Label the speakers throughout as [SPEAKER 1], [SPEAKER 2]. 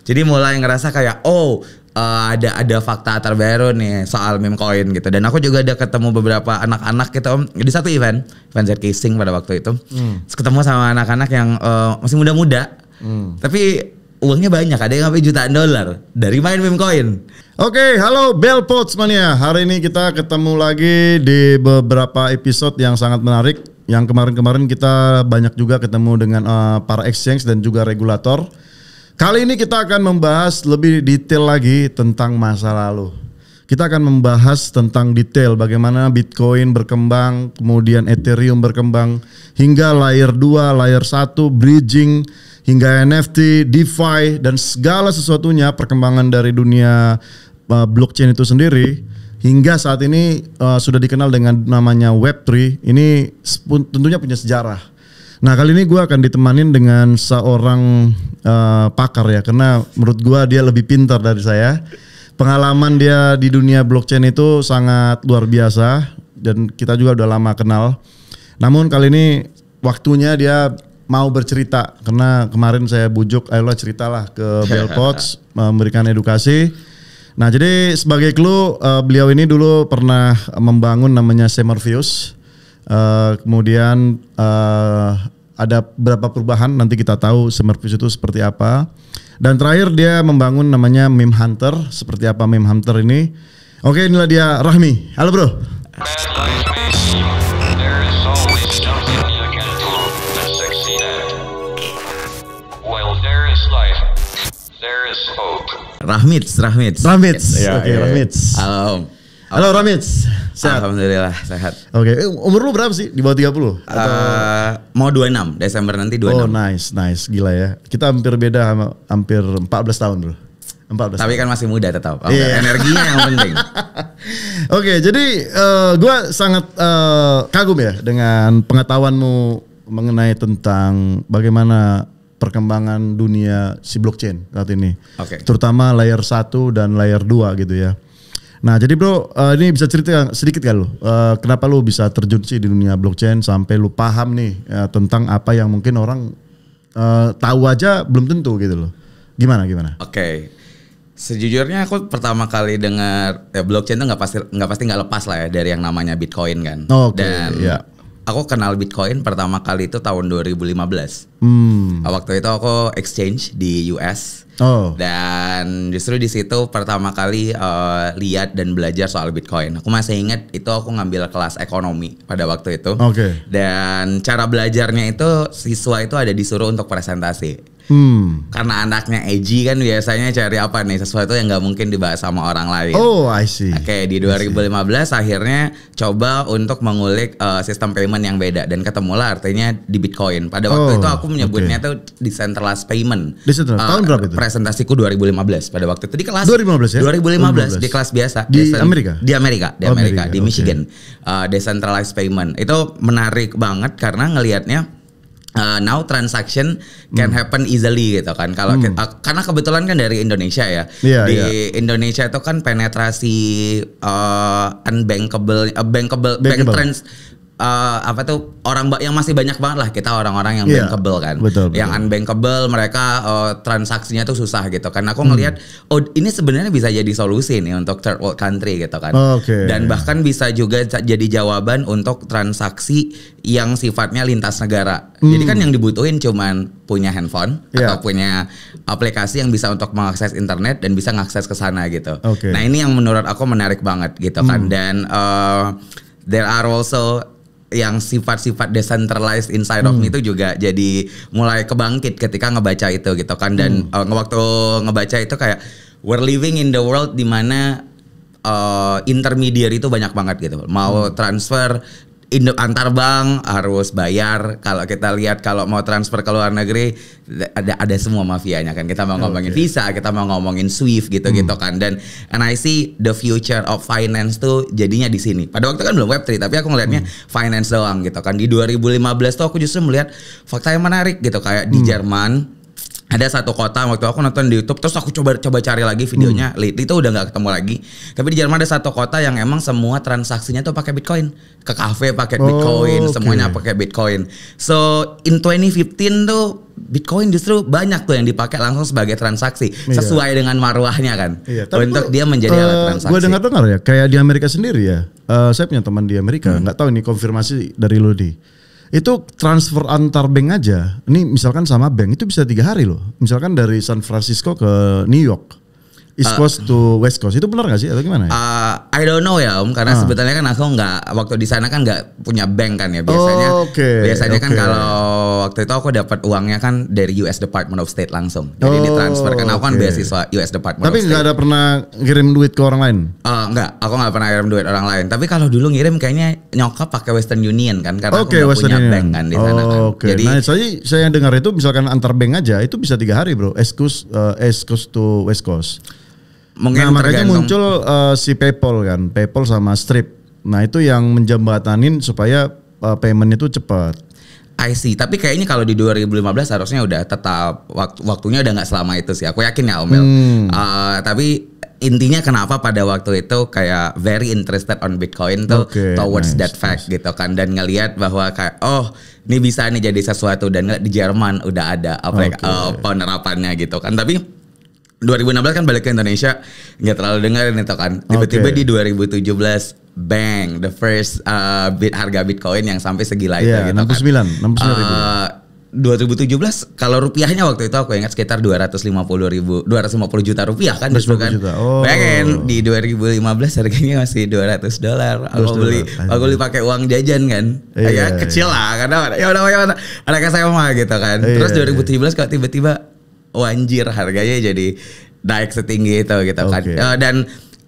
[SPEAKER 1] Jadi mulai ngerasa kayak ada fakta terbaru nih soal meme coin gitu. Dan aku juga ada ketemu beberapa anak-anak gitu di satu event Zcasing pada waktu itu. Terus ketemu sama anak-anak yang masih muda-muda. Tapi uangnya banyak, ada yang sampai jutaan dolar dari main meme coin.
[SPEAKER 2] Oke, halo Bellpods Mania. Hari ini kita ketemu lagi di beberapa episode yang sangat menarik. Yang kemarin-kemarin kita banyak juga ketemu dengan para exchange dan juga regulator. Kali ini kita akan membahas lebih detail lagi tentang masa lalu. Kita akan membahas tentang detail bagaimana Bitcoin berkembang, kemudian Ethereum berkembang, hingga layer 2, layer 1, bridging, hingga NFT, DeFi, dan segala sesuatunya perkembangan dari dunia blockchain itu sendiri. Hingga saat ini sudah dikenal dengan namanya Web3, ini tentunya punya sejarah. Nah kali ini gue akan ditemanin dengan seorang pakar ya, karena menurut gue dia lebih pintar dari saya. Pengalaman dia di dunia blockchain itu sangat luar biasa dan kita juga udah lama kenal. Namun kali ini waktunya dia mau bercerita, karena kemarin saya bujuk, ayolah ceritalah ke Bellpods memberikan edukasi. Nah jadi sebagai clue, beliau ini dulu pernah membangun namanya Semervius. Kemudian ada beberapa perubahan, nanti kita tahu Semervius itu seperti apa. Dan terakhir dia membangun namanya Meme Hunter. Seperti apa Meme Hunter ini? Oke, inilah dia Rahmi. Halo bro.
[SPEAKER 1] Rahmits.
[SPEAKER 2] Ya, oke, Rahmits. Halo Rahmits.
[SPEAKER 1] Sehat. Alhamdulillah sehat.
[SPEAKER 2] Oke, umur lu berapa sih? Di bawah 30?
[SPEAKER 1] Mau 26, Desember nanti 26.
[SPEAKER 2] Oh nice, gila ya. Kita hampir beda, hampir 14 tahun bro. 14
[SPEAKER 1] Tapi
[SPEAKER 2] tahun.
[SPEAKER 1] kan masih muda tetap. Energinya yang penting.
[SPEAKER 2] Oke, jadi gue sangat kagum ya dengan pengetahuanmu mengenai tentang bagaimana perkembangan dunia si blockchain saat ini.
[SPEAKER 1] Oke.
[SPEAKER 2] Terutama layer 1 dan layer 2 gitu ya. Nah jadi bro, ini bisa cerita sedikit kan lu, kenapa lu bisa terjun sih di dunia blockchain sampai lu paham nih tentang apa yang mungkin orang tahu aja belum tentu gitu loh. Gimana?
[SPEAKER 1] Oke. Sejujurnya aku pertama kali dengar blockchain itu nggak pasti nggak lepas lah ya dari yang namanya Bitcoin kan. Dan aku kenal Bitcoin pertama kali itu tahun 2015. Waktu itu aku exchange di US. Dan justru di situ pertama kali lihat dan belajar soal Bitcoin. Aku masih ingat itu aku ngambil kelas ekonomi pada waktu itu. Dan cara belajarnya itu siswa itu ada disuruh untuk presentasi. Karena anaknya edgy kan biasanya cari apa nih, sesuatu yang nggak mungkin dibahas sama orang lain.
[SPEAKER 2] Oh, I see.
[SPEAKER 1] Oke, di 2015 akhirnya coba untuk mengulik sistem payment yang beda dan ketemulah artinya di Bitcoin. Pada waktu itu aku menyebutnya tuh decentralized payment.
[SPEAKER 2] Tahun berapa itu?
[SPEAKER 1] Presentasiku 2015 pada waktu itu di kelas
[SPEAKER 2] 2015 ya?
[SPEAKER 1] 2015 di kelas biasa
[SPEAKER 2] di Amerika?
[SPEAKER 1] Di Amerika, di Michigan. Decentralized payment. Itu menarik banget karena ngelihatnya now transaction can happen easily gitu kan. Kalau karena kebetulan kan dari Indonesia ya. Indonesia itu kan penetrasi bankable bank trans apa tuh orang yang masih banyak banget lah kita orang-orang yang bankable kan.
[SPEAKER 2] Betul.
[SPEAKER 1] Yang unbankable mereka transaksinya tuh susah gitu kan. Aku ngelihat ini sebenarnya bisa jadi solusi nih untuk third world country gitu kan. Dan bahkan bisa juga jadi jawaban untuk transaksi yang sifatnya lintas negara. Jadi kan yang dibutuhin cuman punya handphone atau punya aplikasi yang bisa untuk mengakses internet dan bisa ngakses ke sana gitu. Nah, ini yang menurut aku menarik banget gitu kan. Dan there are also yang sifat-sifat decentralized inside of me itu juga jadi mulai kebangkit ketika ngebaca itu gitu kan. Dan waktu ngebaca itu kayak we're living in the world di mana intermediary itu banyak banget gitu. Mau transfer antar bank harus bayar. Kalau kita lihat kalau mau transfer ke luar negeri ada semua mafianya kan. Kita mau ngomongin Visa, kita mau ngomongin Swift gitu-gitu kan. Dan and I see the future of finance tuh jadinya di sini. Pada waktu kan belum Web3 tapi aku ngelihatnya finance doang gitu kan. Di 2015 tuh aku justru melihat fakta yang menarik gitu kayak di Jerman Ada satu kota waktu aku nonton di YouTube, terus aku coba cari lagi videonya, itu udah nggak ketemu lagi. Tapi di Jerman ada satu kota yang emang semua transaksinya tuh pakai Bitcoin, ke kafe pakai Bitcoin, semuanya pakai Bitcoin. So in 2015 tuh Bitcoin justru banyak tuh yang dipakai langsung sebagai transaksi, sesuai dengan marwahnya kan, untuk dia menjadi alat transaksi.
[SPEAKER 2] Gue dengar ya, kayak di Amerika sendiri ya, saya punya teman di Amerika, nggak tahu ini konfirmasi dari Lodi. Itu transfer antar bank aja. Ini misalkan sama bank itu bisa 3 hari loh. Misalkan dari San Francisco ke New York, East Coast to West Coast, itu benar nggak sih atau gimana ya?
[SPEAKER 1] I don't know ya Om, karena sebetulnya kan aku nggak, waktu di sana kan nggak punya bank kan ya biasanya. Biasanya kan kalau waktu itu aku dapat uangnya kan dari US Department of State langsung, jadi ditransfer kan aku kan beasiswa US Department of State.
[SPEAKER 2] Tapi nggak ada pernah ngirim duit ke orang lain?
[SPEAKER 1] Nggak, aku nggak pernah ngirim duit orang lain. Tapi kalau dulu ngirim kayaknya nyokap pakai Western Union kan, karena aku nggak punya bank kan di sana kan. Jadi
[SPEAKER 2] nah saya dengar itu misalkan antar bank aja itu bisa 3 hari bro, East Coast to West Coast.
[SPEAKER 1] Mungkin
[SPEAKER 2] makanya muncul si PayPal kan, PayPal sama Stripe. Nah itu yang menjembatanin supaya payment itu cepat.
[SPEAKER 1] I see. Tapi kayaknya kalau di 2015 harusnya udah tetap waktunya udah nggak selama itu sih. Aku yakin ya Om Bel. Tapi intinya kenapa pada waktu itu kayak very interested on Bitcoin tuh towards that fact gitu kan, dan ngelihat bahwa kayak ini bisa nih jadi sesuatu, dan di Jerman udah ada penerapannya gitu kan. Tapi 2016 kan balik ke Indonesia, nggak terlalu dengerin itu kan. Tiba-tiba di 2017 bang, the first harga Bitcoin yang sampai segila itu gitu
[SPEAKER 2] 69 ribu.
[SPEAKER 1] 2017 kalau rupiahnya waktu itu aku ingat sekitar 250 juta rupiah kan justru kan. Bayangin di 2015 harganya masih $200. Aku beli pakai uang jajan kan. Ya kecil lah karena ya udah mereka saya mah gitu kan. Terus 2017 kalau tiba-tiba anjir harganya jadi naik setinggi itu gitu kan. Dan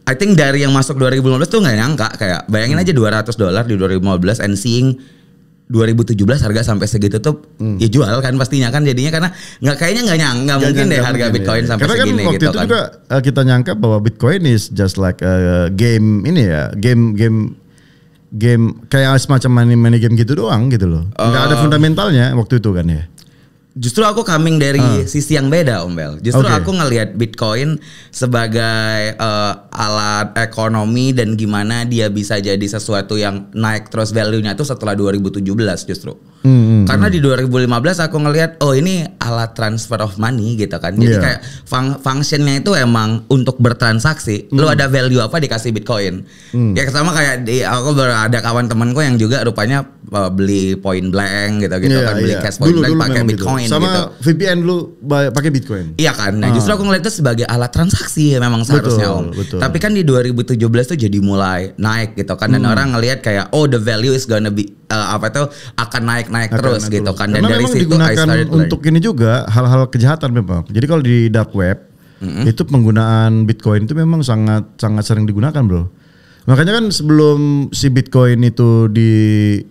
[SPEAKER 1] I think dari yang masuk 2015 tuh nggak nyangka, kayak bayangin aja $200 di 2015 and seeing 2017 harga sampai segitu tuh ya jual kan pastinya kan, jadinya karena nggak mungkin deh harga Bitcoin sampai
[SPEAKER 2] karena
[SPEAKER 1] segini
[SPEAKER 2] kan
[SPEAKER 1] gitu kan.
[SPEAKER 2] Karena kan waktu itu juga kita nyangka bahwa Bitcoin is just like a game ini ya, game kayak semacam money game gitu doang gitu loh. Nggak ada fundamentalnya waktu itu kan ya.
[SPEAKER 1] Justru aku coming dari sisi yang beda Om Bel. Justru aku ngelihat Bitcoin sebagai alat ekonomi dan gimana dia bisa jadi sesuatu yang naik terus value-nya tuh setelah 2017 justru. Karena di 2015 aku ngelihat ini alat transfer of money gitu kan. Jadi kayak functionnya itu emang untuk bertransaksi. Lu ada value apa dikasih Bitcoin. Ya sama kayak aku ada kawan temanku yang juga rupanya beli point blank gitu kan, beli cash point blank pakai Bitcoin.
[SPEAKER 2] Sama
[SPEAKER 1] gitu.
[SPEAKER 2] VPN lu pakai Bitcoin.
[SPEAKER 1] Iya kan. Nah, justru aku ngeliat itu sebagai alat transaksi memang seharusnya Om. Tapi kan di 2017 tuh jadi mulai naik gitu kan, dan orang ngelihat kayak the value is gonna be akan naik terus gitu kan. Dan
[SPEAKER 2] karena
[SPEAKER 1] dari situ
[SPEAKER 2] digunakan untuk ini juga hal-hal kejahatan memang. Jadi kalau di dark web itu penggunaan Bitcoin itu memang sangat sering digunakan bro. Makanya kan sebelum si Bitcoin itu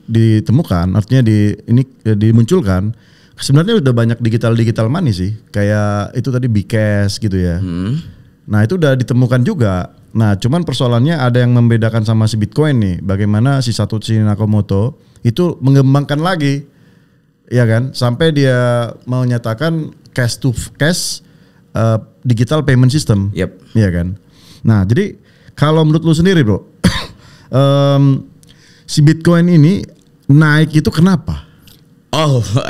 [SPEAKER 2] ditemukan, artinya dimunculkan, sebenarnya udah banyak digital money sih, kayak itu tadi Bcash gitu ya. Nah itu udah ditemukan juga. Nah cuman persoalannya ada yang membedakan sama si Bitcoin nih, bagaimana si Satoshi Nakamoto itu mengembangkan lagi, ya kan, sampai dia mau nyatakan cash to cash digital payment system, ya kan. Nah jadi kalau menurut lu sendiri bro, si Bitcoin ini naik itu kenapa?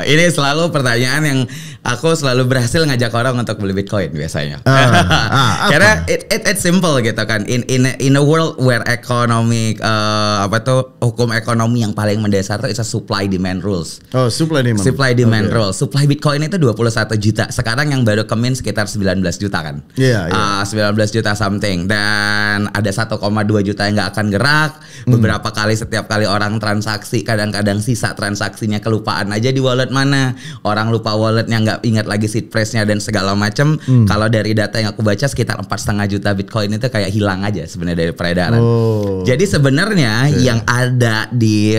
[SPEAKER 1] Ini selalu pertanyaan yang aku selalu berhasil ngajak orang untuk beli Bitcoin biasanya. Karena it's simple gitu kan. In a world where economic hukum ekonomi yang paling mendasar itu supply demand rules. Supply demand rules. Supply Bitcoin itu 21 juta. Sekarang yang baru kemin sekitar 19 juta kan. 19 juta something, dan ada 1,2 juta yang nggak akan gerak. Beberapa kali, setiap kali orang transaksi, kadang-kadang sisa transaksinya kelupaan aja di wallet mana, orang lupa walletnya, nggak ingat lagi seed phrase-nya dan segala macam. Kalau dari data yang aku baca sekitar 4,5 juta Bitcoin itu kayak hilang aja sebenarnya dari peredaran. Jadi sebenarnya yang ada di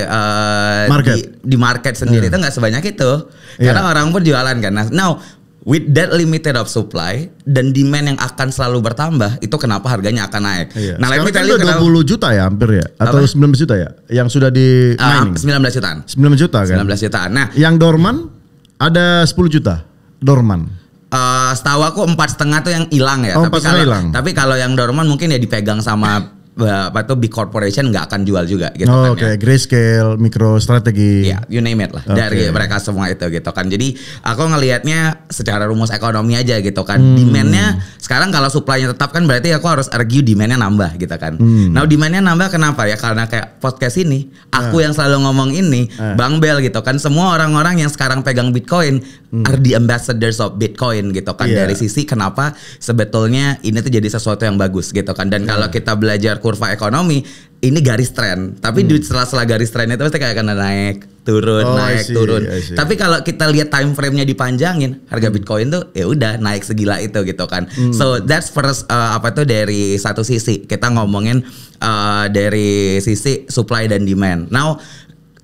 [SPEAKER 1] market sendiri itu nggak sebanyak itu, karena orang pun jualan kan. Now with that limited of supply dan demand yang akan selalu bertambah, itu kenapa harganya akan naik.
[SPEAKER 2] Nah, sekarang kan udah 20 juta ya hampir ya, atau 19 juta ya yang sudah di mining.
[SPEAKER 1] 19 jutaan.
[SPEAKER 2] 19 juta kan.
[SPEAKER 1] 19 jutaan. Nah,
[SPEAKER 2] yang dorman ada 10 juta dorman.
[SPEAKER 1] Setahu aku 4,5 tuh yang hilang ya. Tapi kalau yang dorman mungkin ya dipegang sama big corporation nggak akan jual juga gitu kan.
[SPEAKER 2] Oke, Grayscale, MicroStrategy.
[SPEAKER 1] Ya, you name it lah. Dari mereka semua itu gitu kan. Jadi aku ngelihatnya secara rumus ekonomi aja gitu kan. Demand-nya sekarang kalau supply-nya tetap kan berarti aku harus argue demand-nya nambah gitu kan. Nah, demand-nya nambah kenapa ya? Karena kayak podcast ini, aku yang selalu ngomong ini, Bang Bel gitu kan. Semua orang-orang yang sekarang pegang Bitcoin are the ambassadors of Bitcoin gitu kan. Dari sisi kenapa sebetulnya ini tuh jadi sesuatu yang bagus gitu kan. Dan kalau kita belajar kurva ekonomi, ini garis tren. Tapi di sela-sela garis trennya itu pasti kayak akan naik, turun, turun. Tapi kalau kita lihat time frame-nya dipanjangin, harga Bitcoin tuh ya udah naik segila itu gitu kan. So that's first dari satu sisi kita ngomongin dari sisi supply dan demand. Now,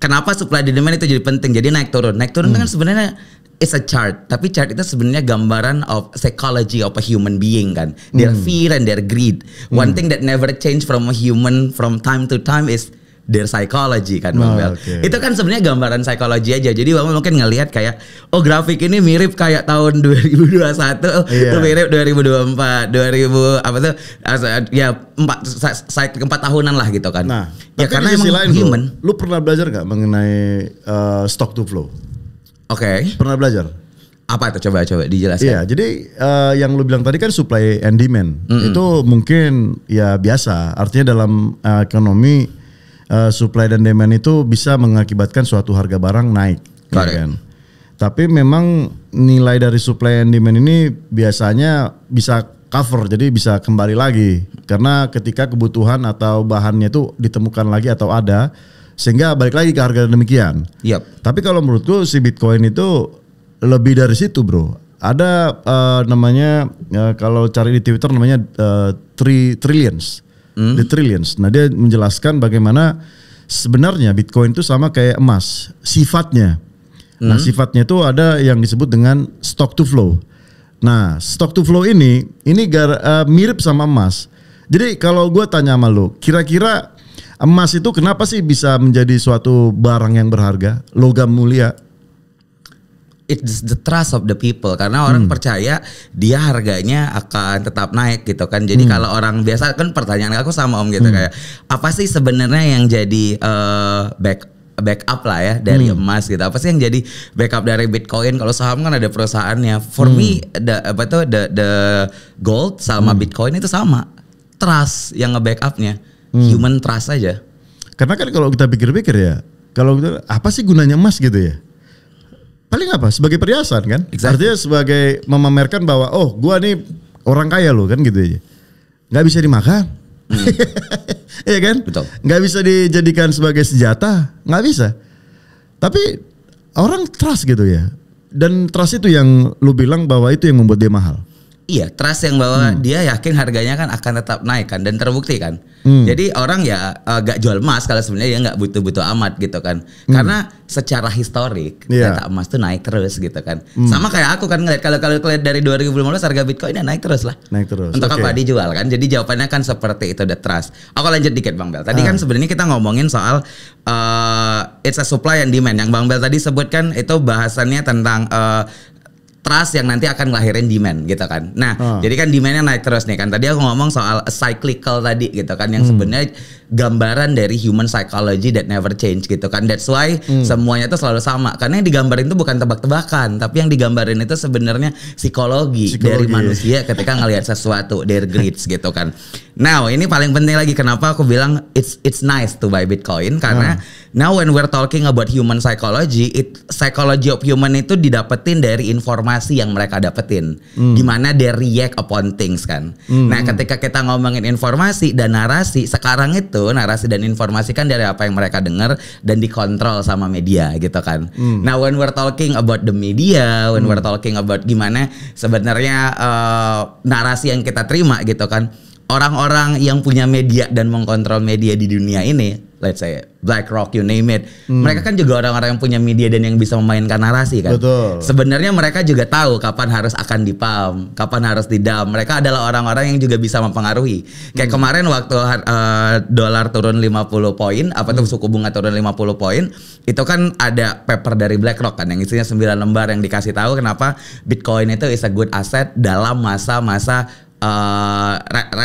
[SPEAKER 1] kenapa supply dan demand itu jadi penting? Jadi naik turun. Naik turun kan sebenarnya it's a chart, tapi chart itu sebenarnya gambaran of psychology of a human being kan. Their fear and their greed. One thing that never change from a human from time to time is their psychology kan Bang Bel. Itu kan sebenarnya gambaran psikologi aja. Jadi Bang mungkin ngelihat kayak grafik ini mirip kayak tahun 2021, itu mirip 2024, 2000 apa tuh ya 4 tahunan lah gitu kan.
[SPEAKER 2] Nah,
[SPEAKER 1] ya karena emang
[SPEAKER 2] lain
[SPEAKER 1] human.
[SPEAKER 2] Lu pernah belajar gak mengenai stock to flow?
[SPEAKER 1] Oke.
[SPEAKER 2] Pernah belajar?
[SPEAKER 1] Apa itu coba dijelaskan?
[SPEAKER 2] Iya, jadi yang lu bilang tadi kan supply and demand. Itu mungkin ya biasa. Artinya dalam ekonomi supply dan demand itu bisa mengakibatkan suatu harga barang naik, ya kan? Tapi memang nilai dari supply and demand ini biasanya bisa cover, jadi bisa kembali lagi. Karena ketika kebutuhan atau bahannya itu ditemukan lagi atau ada, sehingga balik lagi ke harga demikian. Tapi kalau menurutku si Bitcoin itu lebih dari situ bro. Ada namanya kalau cari di Twitter namanya trillions, the trillions. Nah dia menjelaskan bagaimana sebenarnya Bitcoin itu sama kayak emas sifatnya. Nah sifatnya itu ada yang disebut dengan stock to flow. Nah stock to flow ini mirip sama emas. Jadi kalau gue tanya sama lo, kira-kira emas itu kenapa sih bisa menjadi suatu barang yang berharga, logam mulia?
[SPEAKER 1] It's the trust of the people, karena orang percaya dia harganya akan tetap naik gitu kan. Jadi kalau orang biasa kan pertanyaan aku sama Om gitu kayak apa sih sebenarnya yang jadi backup lah ya dari emas gitu. Apa sih yang jadi backup dari Bitcoin? Kalau saham kan ada perusahaannya. For me the gold sama Bitcoin itu sama. Trust yang nge-backupnya. Human trust aja.
[SPEAKER 2] Karena kan kalau kita pikir-pikir ya, kalau apa sih gunanya emas gitu ya? Paling apa? Sebagai perhiasan kan? Artinya sebagai memamerkan bahwa gua nih orang kaya loh kan gitu aja. Nggak bisa dimakan. Iya kan?
[SPEAKER 1] Betul.
[SPEAKER 2] Nggak bisa dijadikan sebagai senjata, nggak bisa. Tapi orang trust gitu ya. Dan trust itu yang lu bilang bahwa itu yang membuat dia mahal.
[SPEAKER 1] Iya, trust yang bahwa dia yakin harganya kan akan tetap naik kan, dan terbukti kan. Jadi orang ya gak jual emas kalau sebenarnya dia gak butuh-butuh amat gitu kan. Karena secara historik data emas tuh naik terus gitu kan. Sama kayak aku kan ngeliat kalau lihat dari 2015 harga Bitcoin naik terus lah.
[SPEAKER 2] Naik terus.
[SPEAKER 1] Untuk apa dijual kan? Jadi jawabannya kan seperti itu, the trust. Aku lanjut dikit Bang Bel. Tadi kan sebenarnya kita ngomongin soal it's a supply and demand. Yang Bang Bel tadi sebutkan itu bahasannya tentang trust yang nanti akan ngelahirin demand gitu kan. Nah, jadi kan demandnya naik terus nih kan. Tadi aku ngomong soal cyclical tadi gitu kan, yang sebenarnya gambaran dari human psychology that never change gitu kan. That's why semuanya itu selalu sama. Karena yang digambarin itu bukan tebak-tebakan, tapi yang digambarin itu sebenarnya psikologi dari manusia ketika ngelihat sesuatu, their greeds gitu kan. Now, ini paling penting lagi kenapa aku bilang it's nice to buy Bitcoin, karena now when we're talking about human psychology, psychology of human itu didapetin dari informasi yang mereka dapetin, gimana they react upon things kan. Nah, ketika kita ngomongin informasi dan narasi, sekarang itu narasi dan informasi kan dari apa yang mereka dengar dan dikontrol sama media gitu kan. Nah, when we're talking about the media, when we're talking about gimana sebenarnya narasi yang kita terima gitu kan, orang-orang yang punya media dan mengkontrol media di dunia ini let's say BlackRock, you name it. Mereka kan juga orang-orang yang punya media dan yang bisa memainkan narasi kan.
[SPEAKER 2] Betul.
[SPEAKER 1] Sebenarnya mereka juga tahu kapan harus akan di-pump, kapan harus di-dump. Mereka adalah orang-orang yang juga bisa mempengaruhi. Kayak kemarin waktu dolar turun 50 poin, apa tuh suku bunga turun 50 poin, itu kan ada paper dari BlackRock kan yang isinya 9 lembar yang dikasih tahu kenapa Bitcoin itu is a good asset dalam masa-masa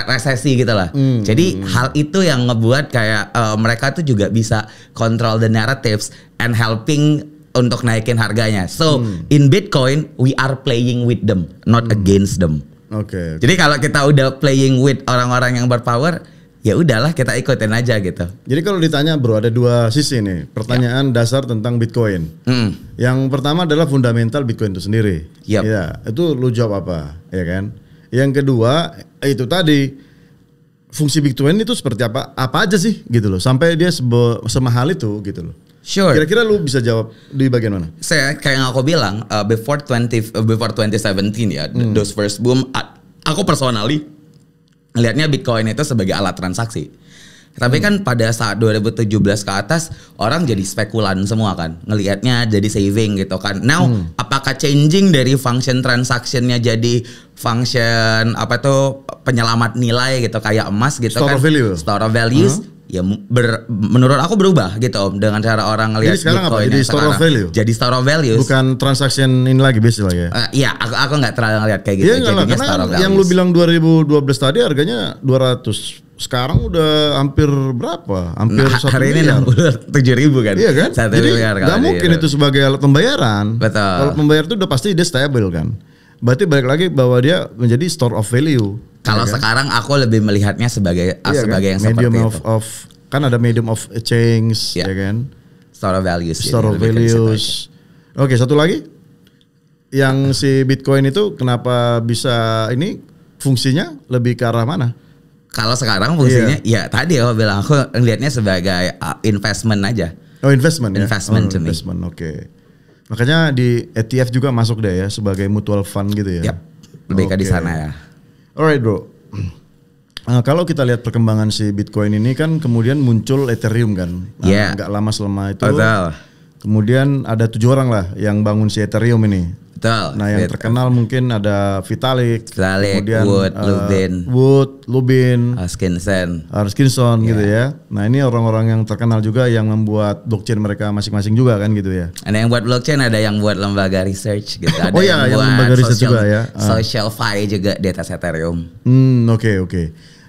[SPEAKER 1] resesi gitu lah. Jadi hal itu yang ngebuat kayak mereka tuh juga bisa control the narratives and helping untuk naikin harganya. So in Bitcoin we are playing with them, not against them.
[SPEAKER 2] Oke.
[SPEAKER 1] Jadi kalau kita udah playing with orang-orang yang berpower, ya udahlah kita ikutin aja gitu.
[SPEAKER 2] Jadi kalau ditanya bro, ada dua sisi nih. Pertanyaan dasar tentang Bitcoin. Yang pertama adalah fundamental Bitcoin itu sendiri. Ya, itu lu jawab apa, ya kan? Yang kedua itu tadi fungsi Bitcoin itu seperti apa aja sih gitu loh sampai dia semahal itu gitu loh.
[SPEAKER 1] Sure.
[SPEAKER 2] Kira-kira lu bisa jawab di bagian mana?
[SPEAKER 1] Saya kayak yang aku bilang before 2017 ya, those first boom, aku personally ngelihatnya Bitcoin itu sebagai alat transaksi. Tapi kan pada saat 2017 ke atas orang jadi spekulan semua kan, ngelihatnya jadi saving gitu kan. Now apakah changing dari function transactionnya jadi function apa tuh penyelamat nilai gitu kayak emas gitu
[SPEAKER 2] store
[SPEAKER 1] kan?
[SPEAKER 2] Of value.
[SPEAKER 1] Store of values. Ya menurut aku berubah gitu Om dengan cara orang ngelihat
[SPEAKER 2] Bitcoin. Jadi store of value.
[SPEAKER 1] Jadi store of values.
[SPEAKER 2] Bukan transaction ini lagi biasa lah ya.
[SPEAKER 1] Iya, aku nggak terlalu ngelihat kayak gitu.
[SPEAKER 2] Iya
[SPEAKER 1] jadinya
[SPEAKER 2] karena
[SPEAKER 1] store of values.
[SPEAKER 2] yang lu bilang 2012 tadi harganya 200. Sekarang udah hampir berapa? Hampir 1
[SPEAKER 1] hari
[SPEAKER 2] miliar.
[SPEAKER 1] Ini 67.000 kan?
[SPEAKER 2] Iya kan?
[SPEAKER 1] 1
[SPEAKER 2] Jadi
[SPEAKER 1] miliar
[SPEAKER 2] gak mungkin itu sebagai alat pembayaran.
[SPEAKER 1] Betul.
[SPEAKER 2] Kalau pembayar itu udah pasti dia stable kan. Berarti balik lagi bahwa dia menjadi store of value.
[SPEAKER 1] Kalau
[SPEAKER 2] ya kan?
[SPEAKER 1] Sekarang aku lebih melihatnya sebagai sebagai
[SPEAKER 2] kan?
[SPEAKER 1] yang
[SPEAKER 2] medium
[SPEAKER 1] seperti itu.
[SPEAKER 2] Kan ada medium of exchange, ya kan?
[SPEAKER 1] Store of values.
[SPEAKER 2] Store of values. Oke, satu lagi. Yang si Bitcoin itu kenapa bisa ini fungsinya lebih ke arah mana?
[SPEAKER 1] Kalau sekarang fungsinya ya tadi aku bilang aku ngelihatnya sebagai investment aja.
[SPEAKER 2] Oh, investment ya.
[SPEAKER 1] Investment to me.
[SPEAKER 2] Investment, oke. Makanya di ETF juga masuk deh ya sebagai mutual fund gitu ya.
[SPEAKER 1] Yap. Lebih ke di sana ya.
[SPEAKER 2] Alright, bro. Kalau kita lihat perkembangan si Bitcoin ini kan kemudian muncul Ethereum kan. Nggak lama selama itu.
[SPEAKER 1] Betul.
[SPEAKER 2] Kemudian ada 7 orang lah yang bangun si Ethereum ini.
[SPEAKER 1] Betul.
[SPEAKER 2] Nah yang terkenal mungkin ada Vitalik, kemudian
[SPEAKER 1] Wood,
[SPEAKER 2] Lubin,
[SPEAKER 1] Hutchinson
[SPEAKER 2] gitu ya. Nah ini orang-orang yang terkenal juga yang membuat blockchain mereka masing-masing juga kan gitu ya.
[SPEAKER 1] Ada yang buat blockchain, ada yang buat lembaga research gitu. Ada
[SPEAKER 2] yang lembaga research juga ya.
[SPEAKER 1] SocialFi juga di atas Ethereum.
[SPEAKER 2] Oke.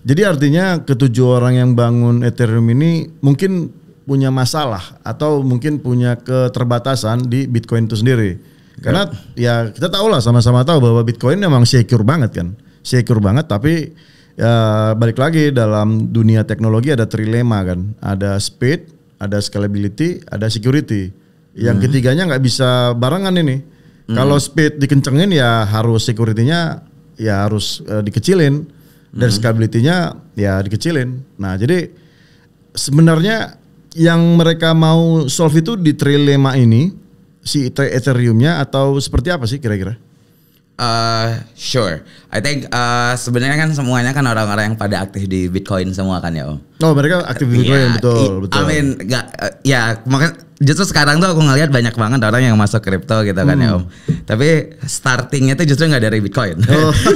[SPEAKER 2] Jadi artinya ketujuh orang yang bangun Ethereum ini mungkin punya masalah atau mungkin punya keterbatasan di Bitcoin itu sendiri. Karena ya kita tahu lah sama-sama tahu bahwa Bitcoin memang secure banget kan. Secure banget tapi ya balik lagi dalam dunia teknologi ada trilema kan. Ada speed, ada scalability, ada security. Yang ketiganya nggak bisa barengan ini. Kalau speed dikencengin ya harus security-nya ya harus dikecilin. Dan scalability-nya ya dikecilin. Nah jadi sebenarnya yang mereka mau solve itu di trilema ini. Si Ethereum-nya atau seperti apa sih kira-kira?
[SPEAKER 1] Sure. I think sebenarnya kan semuanya kan orang-orang yang pada aktif di Bitcoin semua kan ya Om.
[SPEAKER 2] Oh mereka aktif di Bitcoin, betul.
[SPEAKER 1] I mean, makanya justru sekarang tuh aku ngelihat banyak banget orang yang masuk kripto gitu kan ya Om. Tapi startingnya tuh justru nggak dari Bitcoin.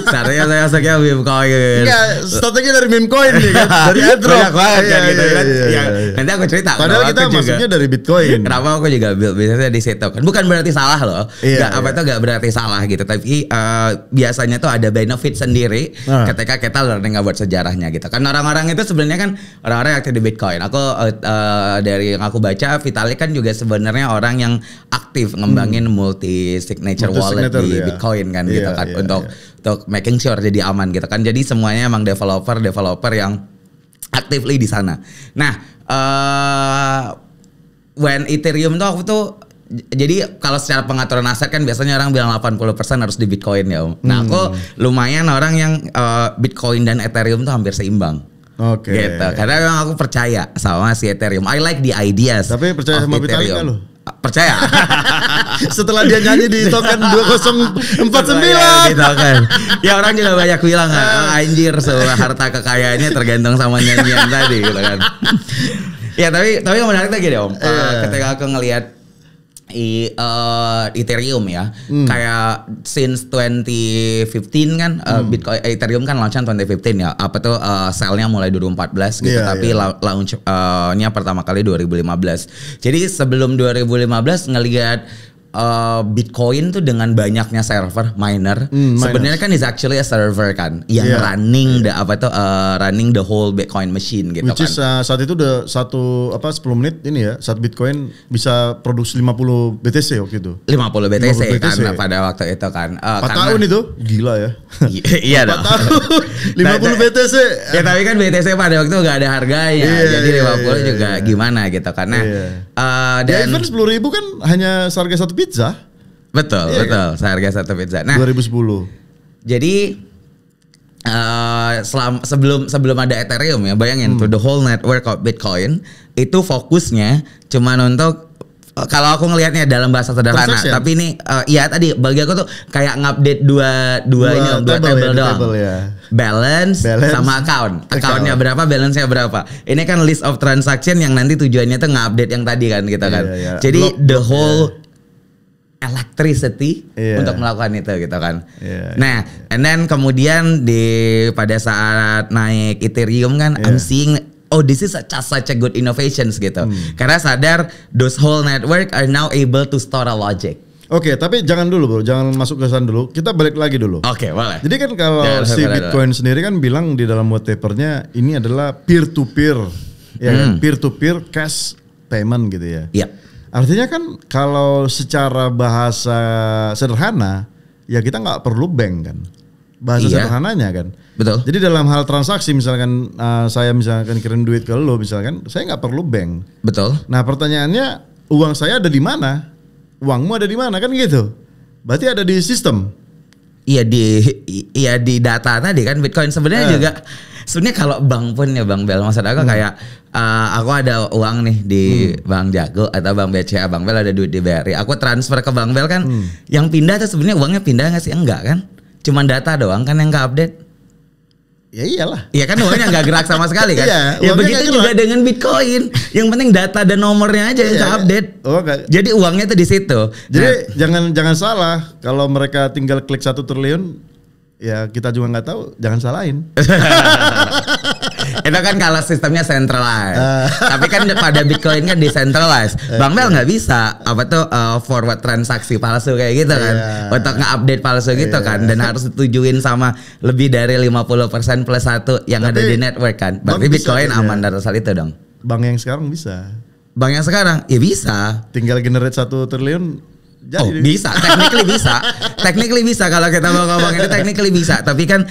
[SPEAKER 1] Startingnya saya masuknya Bitcoin.
[SPEAKER 2] Enggak, startingnya dari meme coin nih kan. Dari airdrop.
[SPEAKER 1] Banyak banget kan gitu kan. Nanti aku cerita.
[SPEAKER 2] Padahal kita masuknya dari Bitcoin.
[SPEAKER 1] Kenapa aku juga build bisnisnya di situ kan. Bukan berarti salah loh. Nggak berarti salah gitu. Tapi biasanya tuh ada benefit sendiri ketika kita learning about sejarahnya gitu. Kan orang-orang itu sebenarnya kan orang-orang yang aktif di Bitcoin. Aku dari yang aku baca Vitalik kan juga sebenarnya orang yang aktif ngembangin multi signature wallet di Bitcoin kan gitu kan untuk making sure jadi aman gitu kan. Jadi semuanya emang developer yang actively di sana. Nah, when Ethereum tuh aku tuh jadi kalau secara pengaturan aset kan biasanya orang bilang 80% harus di Bitcoin ya Om. Nah aku lumayan orang yang Bitcoin dan Ethereum tuh hampir seimbang.
[SPEAKER 2] Oke.
[SPEAKER 1] Gitu. Karena memang aku percaya sama si Ethereum. I like the ideas.
[SPEAKER 2] Tapi percaya sama Vitalik nggak lo?
[SPEAKER 1] Percaya.
[SPEAKER 2] Setelah dia nyanyi di token 2049.
[SPEAKER 1] Di token. Ya orang juga banyak bilang anjir harta kekayaannya tergantung sama nyanyian tadi gitu kan. Ya tapi yang menarik lagi deh Om. Ketika aku ngelihat Ethereum ya, kayak since 2015 kan, Bitcoin Ethereum kan launch-nya 2015 ya, apa tuh sell-nya mulai 2014 gitu, tapi launch-nya pertama kali 2015. Jadi sebelum 2015 ngelihat Bitcoin tuh dengan banyaknya server miner, sebenarnya kan is actually a server kan yang running running the whole Bitcoin machine gitu.
[SPEAKER 2] Which is saat itu udah 10 menit ini ya, saat Bitcoin bisa produksi 50 BTC waktu itu.
[SPEAKER 1] 50 BTC kan pada waktu itu kan.
[SPEAKER 2] 4 tahun itu gila ya.
[SPEAKER 1] Iya dong.
[SPEAKER 2] 50 BTC.
[SPEAKER 1] Ya tapi kan BTC pada waktu itu gak ada harganya, jadi 50 juga gimana gitu karena.
[SPEAKER 2] Dan even 10.000 kan hanya seharga satu pizza.
[SPEAKER 1] Betul. Seharga satu pizza. Nah,
[SPEAKER 2] 2010.
[SPEAKER 1] Jadi sebelum ada Ethereum ya, bayangin tuh the whole network of Bitcoin itu fokusnya cuman untuk kalau aku ngelihatnya dalam bahasa sederhana, tapi ini tadi bagi aku tuh kayak ngupdate dua table doang. Balance sama account-nya berapa, balance-nya berapa. Ini kan list of transaction yang nanti tujuannya tuh ngupdate yang tadi kan gitu kan. Jadi the whole electricity untuk melakukan itu gitu kan. Nah, and then kemudian pada saat naik Ethereum kan, I'm seeing this is such a good innovations gitu. Karena sadar those whole network are now able to store a logic.
[SPEAKER 2] Oke, tapi jangan dulu bro, jangan masuk ke sana dulu. Kita balik lagi dulu.
[SPEAKER 1] Oke, boleh.
[SPEAKER 2] Jadi kan kalau si Bitcoin sendiri kan bilang di dalam white papernya ini adalah peer to peer, ya kan? Peer to peer cash payment gitu ya.
[SPEAKER 1] Iya.
[SPEAKER 2] Artinya kan kalau secara bahasa sederhana, ya kita nggak perlu bank kan. Bahasa sederhananya kan.
[SPEAKER 1] Betul.
[SPEAKER 2] Jadi dalam hal transaksi misalkan saya misalkan kirim duit ke lo misalkan, saya nggak perlu bank.
[SPEAKER 1] Betul.
[SPEAKER 2] Nah pertanyaannya, uang saya ada di mana? Uangmu ada di mana kan gitu? Berarti ada di sistem.
[SPEAKER 1] Iya di data tadi kan Bitcoin sebenarnya juga. Sebenarnya kalau bank pun ya Bang Bel, maksud aku kayak aku ada uang nih di Bank Jago atau Bank BCA, Bang Bel ada duit di BRI, aku transfer ke Bang Bel kan, yang pindah tuh sebenarnya uangnya pindah nggak sih? Enggak kan? Cuman data doang kan yang ke-update.
[SPEAKER 2] Ya iyalah.
[SPEAKER 1] Iya kan uangnya nggak gerak sama sekali kan.
[SPEAKER 2] Ya
[SPEAKER 1] begitu juga dengan Bitcoin. Yang penting data dan nomornya aja yang ke-update. Jadi uangnya tuh di situ.
[SPEAKER 2] Jadi jangan salah kalau mereka tinggal klik 1 triliun, ya kita juga nggak tahu, jangan salahin.
[SPEAKER 1] Itu kan kalau sistemnya centralized. Tapi kan pada Bitcoin kan decentralized. Bang Bel nggak bisa forward transaksi palsu kayak gitu kan. Untuk nge-update palsu gitu kan. Dan harus ditujuin sama lebih dari 50% plus 1 yang ada di network kan. Berarti Bitcoin aman dari soal itu dong.
[SPEAKER 2] Bank yang sekarang bisa.
[SPEAKER 1] Bank yang sekarang ya bisa.
[SPEAKER 2] Tinggal generate 1 triliun.
[SPEAKER 1] Jadi. Bisa, technically bisa kalau kita mau ngomong ini technically bisa, tapi kan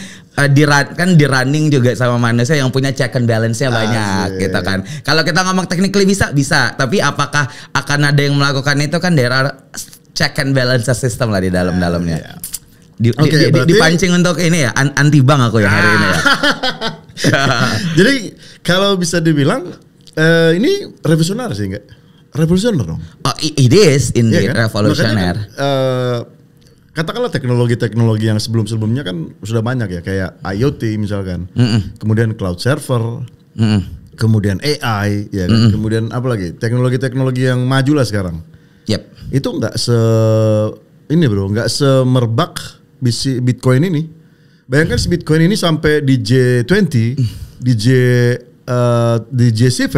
[SPEAKER 1] di running juga sama manusia yang punya check and balance-nya banyak gitu kan. Kalau kita ngomong technically bisa, tapi apakah akan ada yang melakukan itu kan there are check and balance system lah di dalamnya. Dipancing untuk ini ya anti bank aku ya hari ini ya.
[SPEAKER 2] Jadi kalau bisa dibilang ini revolusioner sih enggak? Revolusioner dong.
[SPEAKER 1] It is indeed revolusioner.
[SPEAKER 2] Katakanlah teknologi-teknologi yang sebelumnya kan sudah banyak ya, kayak IoT misalkan, kemudian cloud server, kemudian AI, ya kan? Kemudian apa lagi? Teknologi-teknologi yang maju lah sekarang. Itu nggak nggak semerbak Bitcoin ini. Bayangkan si Bitcoin ini sampai di G20, di G7,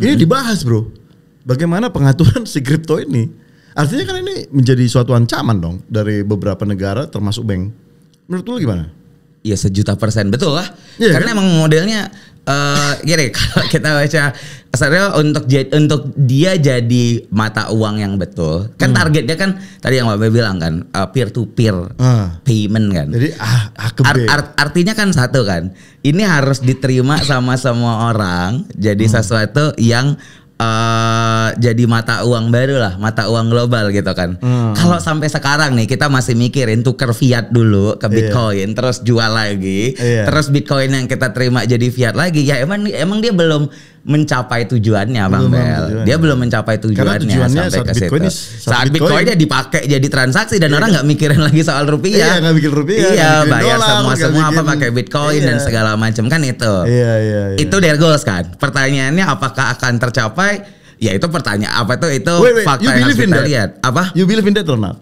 [SPEAKER 2] ini dibahas bro. Bagaimana pengaturan si kripto ini? Artinya kan ini menjadi suatu ancaman dong dari beberapa negara termasuk bank. Menurut lu gimana?
[SPEAKER 1] Ya 1.000.000% betul lah. Karena emang modelnya gini, kalau kita baca sebenarnya untuk dia jadi mata uang yang betul kan targetnya kan tadi yang Mbak bilang kan peer to peer payment kan.
[SPEAKER 2] Jadi
[SPEAKER 1] artinya kan satu kan, ini harus diterima sama semua orang jadi sesuatu yang jadi mata uang baru lah, mata uang global gitu kan. Kalau sampai sekarang nih kita masih mikirin tuker fiat dulu ke Bitcoin, terus jual lagi, terus Bitcoin yang kita terima jadi fiat lagi, ya emang dia belum mencapai tujuannya Bang Bel. Dia belum mencapai tujuannya sampai ke situ. Saat Bitcoinnya dipakai jadi transaksi dan orang nggak mikirin lagi soal rupiah.
[SPEAKER 2] Iya, nggak mikir rupiah.
[SPEAKER 1] Iya, bayar semua apa pakai Bitcoin dan segala macam kan itu.
[SPEAKER 2] Iya.
[SPEAKER 1] Itu their goals kan. Pertanyaannya apakah akan tercapai? Ya itu pertanyaan apa tuh itu fakta yang harus kita lihat. Apa?
[SPEAKER 2] You believe in that or not?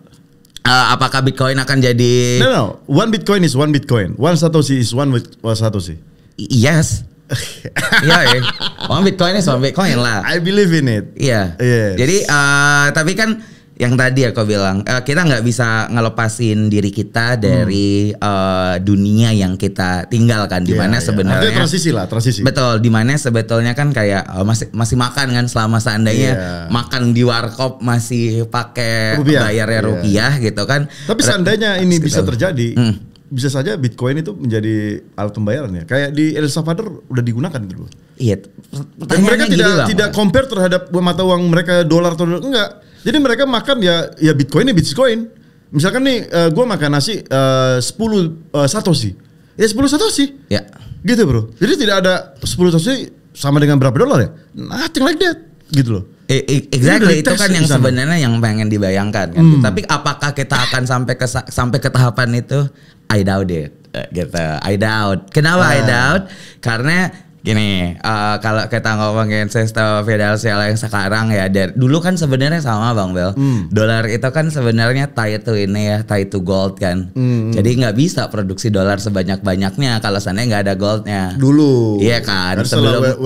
[SPEAKER 1] Apakah Bitcoin akan jadi?
[SPEAKER 2] No. One Bitcoin is one Bitcoin. One Satoshi is one Satoshi.
[SPEAKER 1] Yes. Iya, one Bitcoin is one Bitcoin lah.
[SPEAKER 2] I believe in it.
[SPEAKER 1] Iya.
[SPEAKER 2] Yes.
[SPEAKER 1] Jadi tapi kan yang tadi aku bilang kita nggak bisa ngelepasin diri kita dari dunia yang kita tinggalkan di mana sebenarnya
[SPEAKER 2] transisi.
[SPEAKER 1] Betul, di mana sebetulnya kan kayak masih makan kan selama seandainya makan di warkop masih pakai bayarnya rupiah gitu kan.
[SPEAKER 2] Tapi seandainya ini bisa terjadi, bisa saja Bitcoin itu menjadi alat pembayaran ya. Kayak di El Salvador udah digunakan gitu loh.
[SPEAKER 1] Iya.
[SPEAKER 2] Dan mereka tidak compare terhadap mata uang mereka dolar atau enggak. Jadi mereka makan ya Bitcoin. Misalkan nih gue makan nasi 10 Satoshi. Ya 10 Satoshi.
[SPEAKER 1] Ya.
[SPEAKER 2] Gitu bro. Jadi tidak ada 10 Satoshi sama dengan berapa dolar ya? Nothing like that. Gitu loh.
[SPEAKER 1] Exactly, itu kan yang sebenarnya yang pengen dibayangkan kan. Tapi apakah kita akan sampai ke tahapan itu? I doubt it. Gitu. I doubt. Kenapa I doubt? Karena gini, kalau kita ngomongin sistem finansial yang sekarang ya, dulu kan sebenarnya sama Bang Bel. Dolar itu kan sebenarnya tied to gold kan. Jadi nggak bisa produksi dolar sebanyak-banyaknya kalau sana nggak ada goldnya.
[SPEAKER 2] Dulu.
[SPEAKER 1] Iya kan.
[SPEAKER 2] Sebelum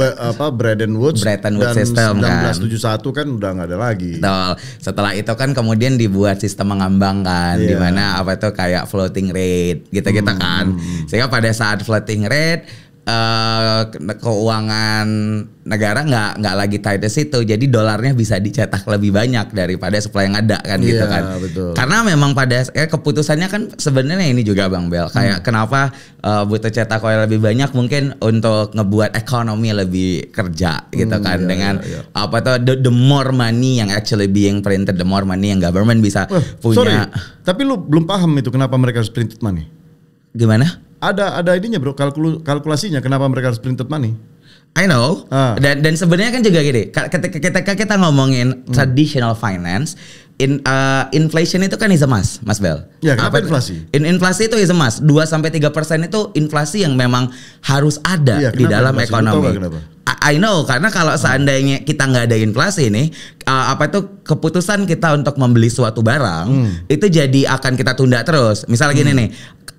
[SPEAKER 2] Bretton Woods
[SPEAKER 1] system kan.
[SPEAKER 2] 1971 kan udah nggak ada lagi.
[SPEAKER 1] Betul. Setelah itu kan kemudian dibuat sistem mengambang kan, di mana apa itu kayak floating rate gitu-gitu kan. Sehingga pada saat floating rate keuangan negara nggak lagi tied di situ, jadi dolarnya bisa dicetak lebih banyak daripada supply yang ada kan gitu kan.
[SPEAKER 2] Betul.
[SPEAKER 1] Karena memang pada keputusannya kan sebenarnya ini juga Bang Bel, kayak kenapa butuh cetak oil lebih banyak mungkin untuk ngebuat ekonomi lebih kerja gitu kan dengan apa tuh the more money yang actually being printed, the more money yang government bisa punya.
[SPEAKER 2] Sorry, tapi lu belum paham itu kenapa mereka harus printed money?
[SPEAKER 1] Gimana?
[SPEAKER 2] Ada ininya bro, kalkulasinya kenapa mereka harus printed money.
[SPEAKER 1] I know. Dan sebenarnya kan juga gini, ketika kita ngomongin traditional finance, inflation itu kan is a must, Mas Bel.
[SPEAKER 2] Ya, kenapa inflasi?
[SPEAKER 1] Inflasi itu is a must. 2-3% itu inflasi yang memang harus ada di dalam ekonomi. I know, karena kalau seandainya kita nggak ada inflasi nih, keputusan kita untuk membeli suatu barang itu jadi akan kita tunda terus. Misalnya gini nih,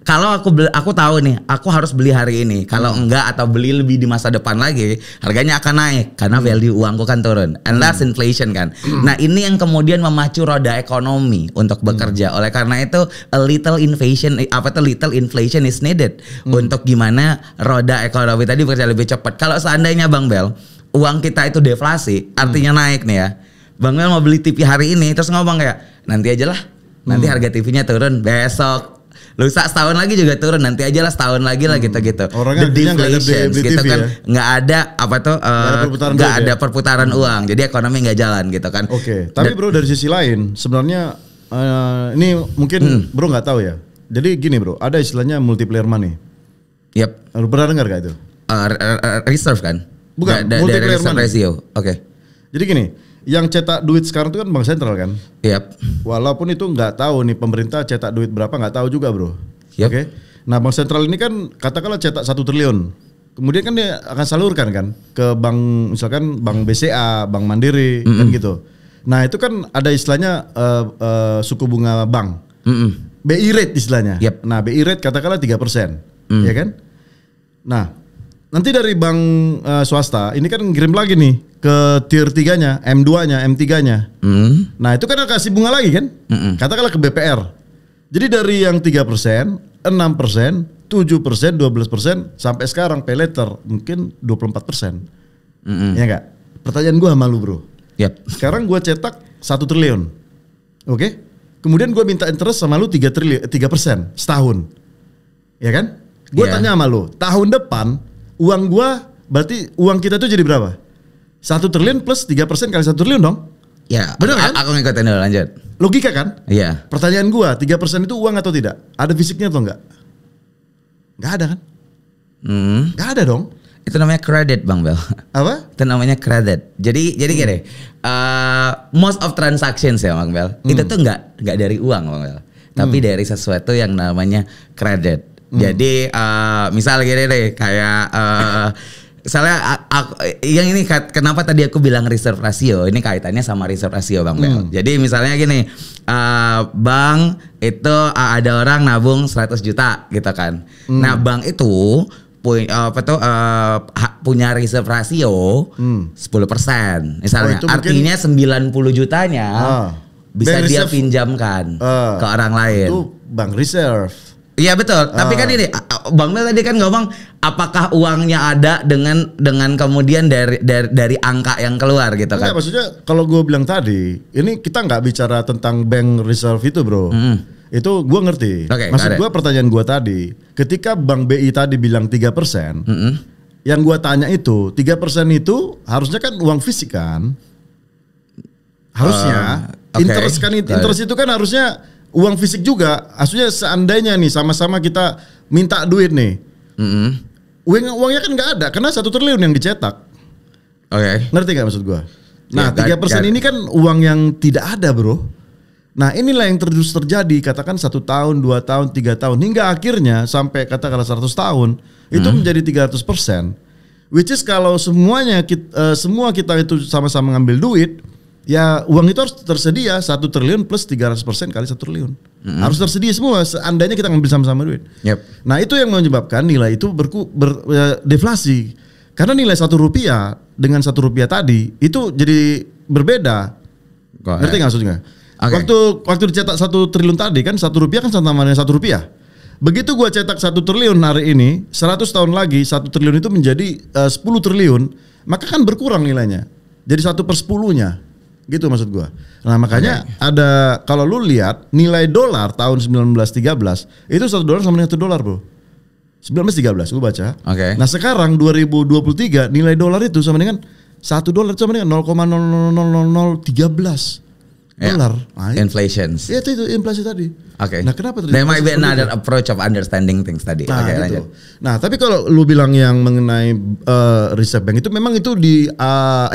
[SPEAKER 1] kalau aku tahu nih, aku harus beli hari ini. Kalau enggak atau beli lebih di masa depan lagi, harganya akan naik karena value uangku kan turun. And that's inflation kan. Nah, ini yang kemudian memacu roda ekonomi untuk bekerja. Oleh karena itu, little inflation is needed untuk gimana roda ekonomi tadi bekerja lebih cepat. Kalau seandainya Bang Bel, uang kita itu deflasi, artinya naik nih ya. Bang Bel mau beli TV hari ini terus ngomong kayak, nanti aja lah. Nanti harga TV-nya turun besok. Lusa setahun lagi juga turun, nanti aja lah setahun lagi lah gitu-gitu.
[SPEAKER 2] Orangnya deflation
[SPEAKER 1] gitu kan, nggak ada nggak ada perputaran uang, jadi ekonomi nggak jalan gitu kan.
[SPEAKER 2] Oke. Tapi bro dari sisi lain sebenarnya ini mungkin bro nggak tahu ya. Jadi gini bro, ada istilahnya multiplier money.
[SPEAKER 1] Yep.
[SPEAKER 2] Lu pernah dengar gak itu?
[SPEAKER 1] Reserve kan?
[SPEAKER 2] Bukan, multiplier money.
[SPEAKER 1] Ratio. Oke.
[SPEAKER 2] Jadi gini, yang cetak duit sekarang itu kan bank sentral kan?
[SPEAKER 1] Yep.
[SPEAKER 2] Walaupun itu nggak tahu nih pemerintah cetak duit berapa nggak tahu juga bro.
[SPEAKER 1] Yep.
[SPEAKER 2] Oke. Nah bank sentral ini kan katakanlah cetak 1 triliun. Kemudian kan dia akan salurkan kan ke bank, misalkan bank BCA, bank Mandiri kan gitu. Nah itu kan ada istilahnya suku bunga bank. BI rate istilahnya.
[SPEAKER 1] Yep.
[SPEAKER 2] Nah BI rate katakanlah 3%, ya kan? Nah nanti dari bank swasta ini kan ngirim lagi nih ke tier 3-nya, M2-nya, M3-nya. Nah itu kan kasih bunga lagi kan? Katakanlah ke BPR. Jadi dari yang 3%, 6%, 7%, 12%, sampai sekarang pay later mungkin 24%. Ya enggak? Pertanyaan gue sama lu bro.
[SPEAKER 1] Yep.
[SPEAKER 2] Sekarang gue cetak 1 triliun. Oke? Kemudian gue minta interest sama lu 3% setahun. Ya kan? Gue tanya sama lu, tahun depan uang gue, berarti uang kita tuh jadi berapa? 1 triliun plus 3% kali 1 triliun dong?
[SPEAKER 1] Ya,
[SPEAKER 2] bener kan?
[SPEAKER 1] Aku ngikutin dulu, lanjut.
[SPEAKER 2] Logika kan?
[SPEAKER 1] Iya.
[SPEAKER 2] Pertanyaan gue, 3% itu uang atau tidak? Ada fisiknya atau enggak? Enggak ada kan? Enggak ada dong.
[SPEAKER 1] Itu namanya credit Bang Bel.
[SPEAKER 2] Apa?
[SPEAKER 1] Itu namanya credit. Jadi gini, most of transactions ya Bang Bel, itu tuh nggak dari uang Bang Bel, tapi dari sesuatu yang namanya credit. Jadi misal gini deh, kayak misalnya yang ini kenapa tadi aku bilang reserve ratio, ini kaitannya sama reserve ratio Bang Bel. Jadi misalnya gini, bank itu ada orang nabung 100 juta gitu kan. Nah bank itu punya reserve ratio 10%. Misalnya artinya 90 jutanya bisa dia pinjamkan ke orang lain.
[SPEAKER 2] Itu bank reserve.
[SPEAKER 1] Iya betul. Tapi kan ini Bang Mel tadi kan ngomong apakah uangnya ada dengan kemudian dari angka yang keluar gitu kan.
[SPEAKER 2] Enggak, maksudnya kalau gue bilang tadi, ini kita nggak bicara tentang bank reserve itu bro. Itu gue ngerti. Maksud gue pertanyaan gue tadi, ketika Bank BI tadi bilang 3%, yang gue tanya itu 3% itu harusnya kan uang fisik kan? Harusnya. Interest kan, interest itu kan harusnya uang fisik juga. Maksudnya seandainya nih sama-sama kita minta duit nih, uangnya kan nggak ada karena 1 triliun yang dicetak. Ngerti gak maksud gue? Nah 3% ini kan uang yang tidak ada bro. Nah inilah yang terus terjadi, katakan 1 tahun, 2 tahun, 3 tahun, hingga akhirnya sampai katakanlah 100 tahun itu menjadi 300%. Which is kalau semuanya semua kita itu sama-sama ngambil duit, ya uang itu harus tersedia 1 triliun plus 300% kali 1 triliun. Harus tersedia semua seandainya kita ngambil sama-sama duit. Nah itu yang menyebabkan nilai itu deflasi. Karena nilai 1 rupiah dengan 1 rupiah tadi itu jadi berbeda. Ngerti gak maksudnya? Waktu dicetak 1 triliun tadi kan 1 rupiah kan sama dengan 1 rupiah. Begitu gua cetak 1 triliun hari ini, 100 tahun lagi 1 triliun itu menjadi 10 triliun, maka kan berkurang nilainya. Jadi 1/10-nya. Gitu maksud gua. Nah makanya ada, kalau lu lihat nilai dolar tahun 1913 itu 1 dolar sama dengan 1 dolar bro. 1913 gua baca. Nah sekarang 2023 nilai dolar itu sama dengan 1 dolar itu sama dengan 0,000013 dolar.
[SPEAKER 1] Inflation.
[SPEAKER 2] Ya itu inflasi tadi. Nah kenapa
[SPEAKER 1] There might be another approach of understanding things tadi.
[SPEAKER 2] Gitu. Nah tapi kalau lu bilang yang mengenai Reserve Bank itu memang itu di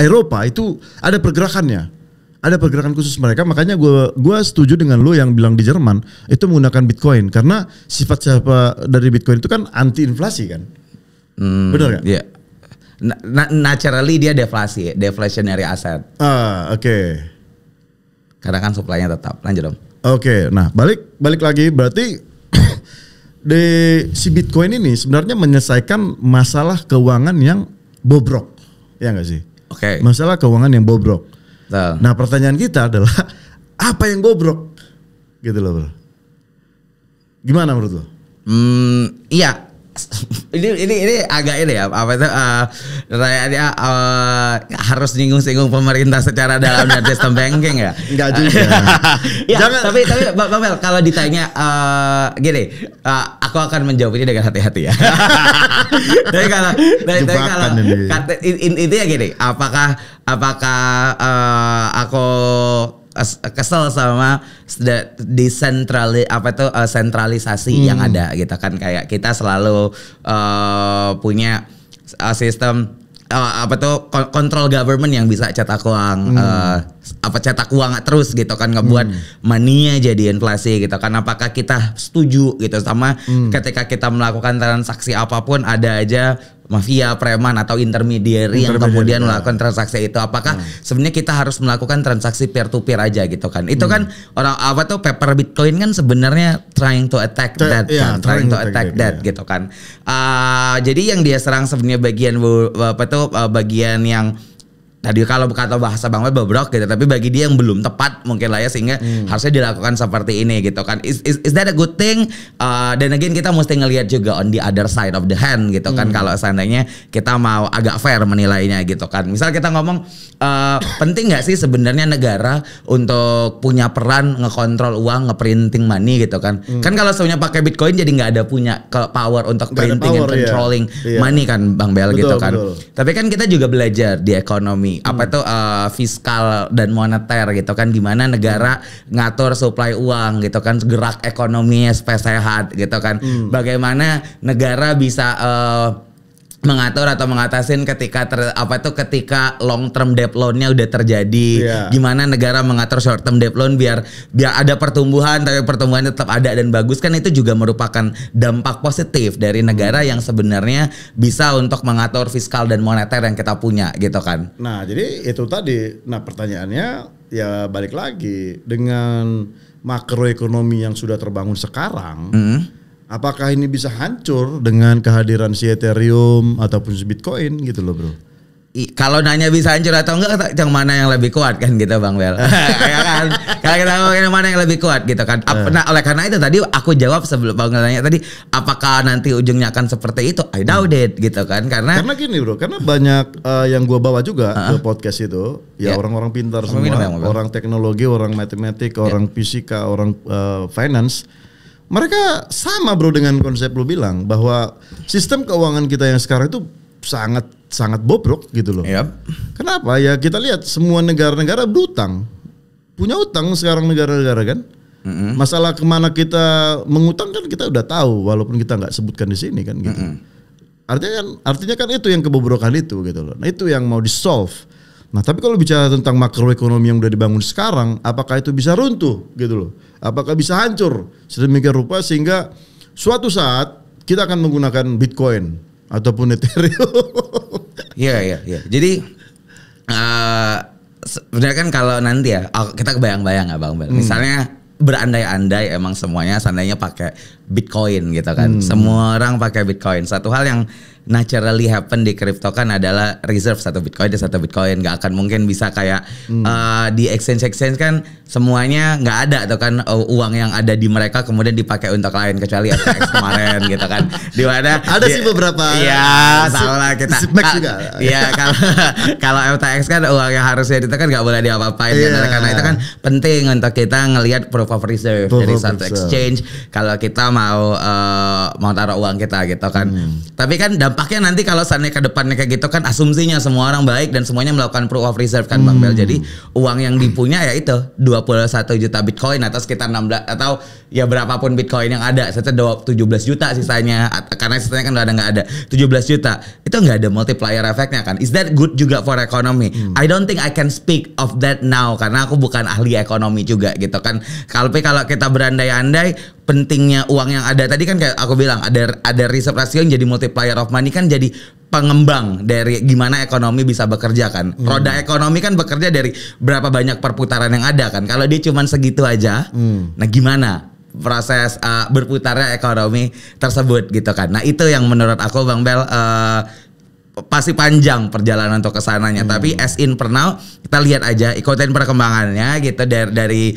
[SPEAKER 2] Eropa itu ada pergerakannya. Ada pergerakan khusus mereka, makanya gue setuju dengan lu yang bilang di Jerman itu menggunakan Bitcoin karena sifat dari Bitcoin itu kan anti inflasi kan. Benar kan?
[SPEAKER 1] Iya. Naturally dia deflasi, deflationary asset. Karena kan supply-nya tetap. Lanjut dong.
[SPEAKER 2] Nah balik lagi berarti si Bitcoin ini sebenarnya menyelesaikan masalah keuangan yang bobrok, ya nggak sih? Masalah keuangan yang bobrok. Nah pertanyaan kita adalah apa yang bobrok, gitu loh bro. Gimana menurut lo?
[SPEAKER 1] Iya. Ini agak ini ya, apa itu dia harus nyinggung-singgung pemerintah secara dalam dan sistem banking ya?
[SPEAKER 2] Enggak juga.
[SPEAKER 1] Ya, tapi Bang Mel kalau ditanya gini, aku akan menjawab ini dengan hati-hati ya. Tapi kalau itu ya gini, apakah aku kesel sama sentralisasi yang ada gitu kan, kayak kita selalu punya sistem kontrol government yang bisa cetak uang cetak uang terus gitu kan, ngebuat money-nya jadi inflasi gitu kan. Apakah kita setuju gitu sama ketika kita melakukan transaksi apapun ada aja mafia, preman atau intermediary yang kemudian melakukan transaksi itu? Apakah sebenarnya kita harus melakukan transaksi peer to peer aja gitu kan? Itu kan orang paper Bitcoin kan sebenarnya trying to attack that gitu kan. Jadi yang dia serang sebenarnya bagian yang tadi kalau kata bahasa Bang Mel bobrok gitu, tapi bagi dia yang belum tepat mungkin lah ya, sehingga harusnya dilakukan seperti ini gitu kan. Is that a good thing? Dan again kita mesti ngelihat juga on the other side of the hand gitu kan, kalau seandainya kita mau agak fair menilainya gitu kan. Misal kita ngomong penting nggak sih sebenarnya negara untuk punya peran ngekontrol uang, ngeprinting money gitu kan. Kan kalau sebenarnya pakai Bitcoin jadi nggak ada punya power untuk printing and controlling money kan Bang Bel gitu kan. Tapi kan kita juga belajar di ekonomi apa itu fiskal dan moneter gitu kan, gimana negara ngatur supply uang gitu kan, gerak ekonominya supaya sehat gitu kan, bagaimana negara bisa mengatur atau mengatasin ketika ketika long term debt loan-nya udah terjadi. Gimana negara mengatur short term debt loan biar ada pertumbuhan, tapi pertumbuhan tetap ada dan bagus, kan itu juga merupakan dampak positif dari negara yang sebenarnya bisa untuk mengatur fiskal dan moneter yang kita punya gitu kan.
[SPEAKER 2] Nah, jadi itu tadi. Nah, pertanyaannya ya balik lagi dengan makroekonomi yang sudah terbangun sekarang. Apakah ini bisa hancur dengan kehadiran si Ethereum ataupun si Bitcoin gitu loh bro?
[SPEAKER 1] Kalau nanya bisa hancur atau enggak, yang mana yang lebih kuat kan gitu Bang Bel. Ya kan? Kalau kita ngomongin mana yang lebih kuat gitu kan. Nah oleh karena itu tadi aku jawab sebelum Bang nanya tadi, apakah nanti ujungnya akan seperti itu? I doubt it gitu kan. Karena
[SPEAKER 2] gini bro, karena banyak yang gua bawa juga ke podcast itu, ya orang-orang pintar semua, orang teknologi, orang matematik, orang fisika, orang finance. Mereka sama bro dengan konsep lu bilang bahwa sistem keuangan kita yang sekarang itu sangat bobrok gitu loh. Kenapa? Ya kita lihat semua negara-negara berutang, punya utang sekarang negara-negara kan. Masalah kemana kita mengutang kan kita udah tahu, walaupun kita nggak sebutkan di sini kan gitu. Artinya kan itu yang kebobrokan itu gitu loh. Nah itu yang mau di solve. Nah tapi kalau bicara tentang makroekonomi yang udah dibangun sekarang, apakah itu bisa runtuh gitu loh? Apakah bisa hancur sedemikian rupa sehingga suatu saat kita akan menggunakan Bitcoin ataupun Ethereum?
[SPEAKER 1] Iya. Jadi sebenarnya kan kalau nanti ya kita kebayang-bayang nggak Bang Bel? Misalnya berandai-andai emang semuanya seandainya pakai Bitcoin gitu kan. Semua orang pakai Bitcoin. Satu hal yang naturally happen di crypto kan adalah reserve satu Bitcoin dan satu Bitcoin. Gak akan mungkin bisa kayak di exchange kan semuanya nggak ada atau kan uang yang ada di mereka kemudian dipakai untuk lain kecuali FTX kemarin gitu kan. Di mana
[SPEAKER 2] ada sih beberapa.
[SPEAKER 1] Iya, tahu lah kita. Iya, kalau FTX kan uang yang harusnya itu kan nggak boleh diapa-apain karena itu kan penting untuk kita ngelihat proof of reserve dari satu exchange kalau kita mau taruh uang kita gitu kan. Tapi kan dampaknya nanti kalau seandainya ke depannya kayak gitu kan asumsinya semua orang baik dan semuanya melakukan proof of reserve kan Bang Bel. Jadi uang yang dipunya ya itu 21 juta Bitcoin atau sekitar 16 atau ya berapapun Bitcoin yang ada, sekitar 17 juta sisanya karena sisanya kan udah nggak ada 17 juta. Itu nggak ada multiplier efeknya kan. Is that good juga for economy? I don't think I can speak of that now karena aku bukan ahli ekonomi juga gitu kan. Kalau kita berandai-andai pentingnya uang yang ada tadi kan kayak aku bilang ada reserve ratio yang jadi multiplier of money kan jadi pengembang dari gimana ekonomi bisa bekerja kan. Roda ekonomi kan bekerja dari berapa banyak perputaran yang ada kan. Kalau dia cuma segitu aja, nah gimana proses berputarnya ekonomi tersebut gitu kan. Nah itu yang menurut aku Bang Bel pasti panjang perjalanan untuk kesananya. Tapi as in per now kita lihat aja ikutin perkembangannya gitu dari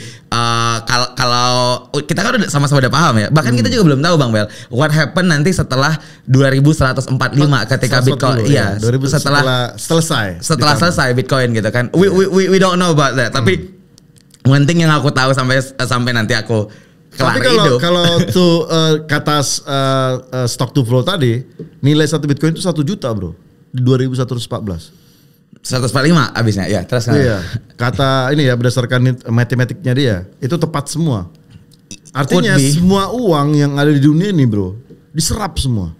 [SPEAKER 1] kalau kita kan udah sama-sama udah paham ya. Bahkan kita juga belum tahu Bang Bel what happen nanti setelah 2145 ketika Bitcoin setelah selesai Bitcoin gitu kan. We don't know about that. Tapi one thing yang aku tahu sampai nanti aku
[SPEAKER 2] tapi kalau tuh kata stock to flow tadi nilai satu Bitcoin itu 1 juta bro di 2114.
[SPEAKER 1] 145 abisnya ya terus
[SPEAKER 2] iya. Kata ini ya berdasarkan matematiknya dia itu tepat semua. Artinya semua uang yang ada di dunia ini bro diserap semua.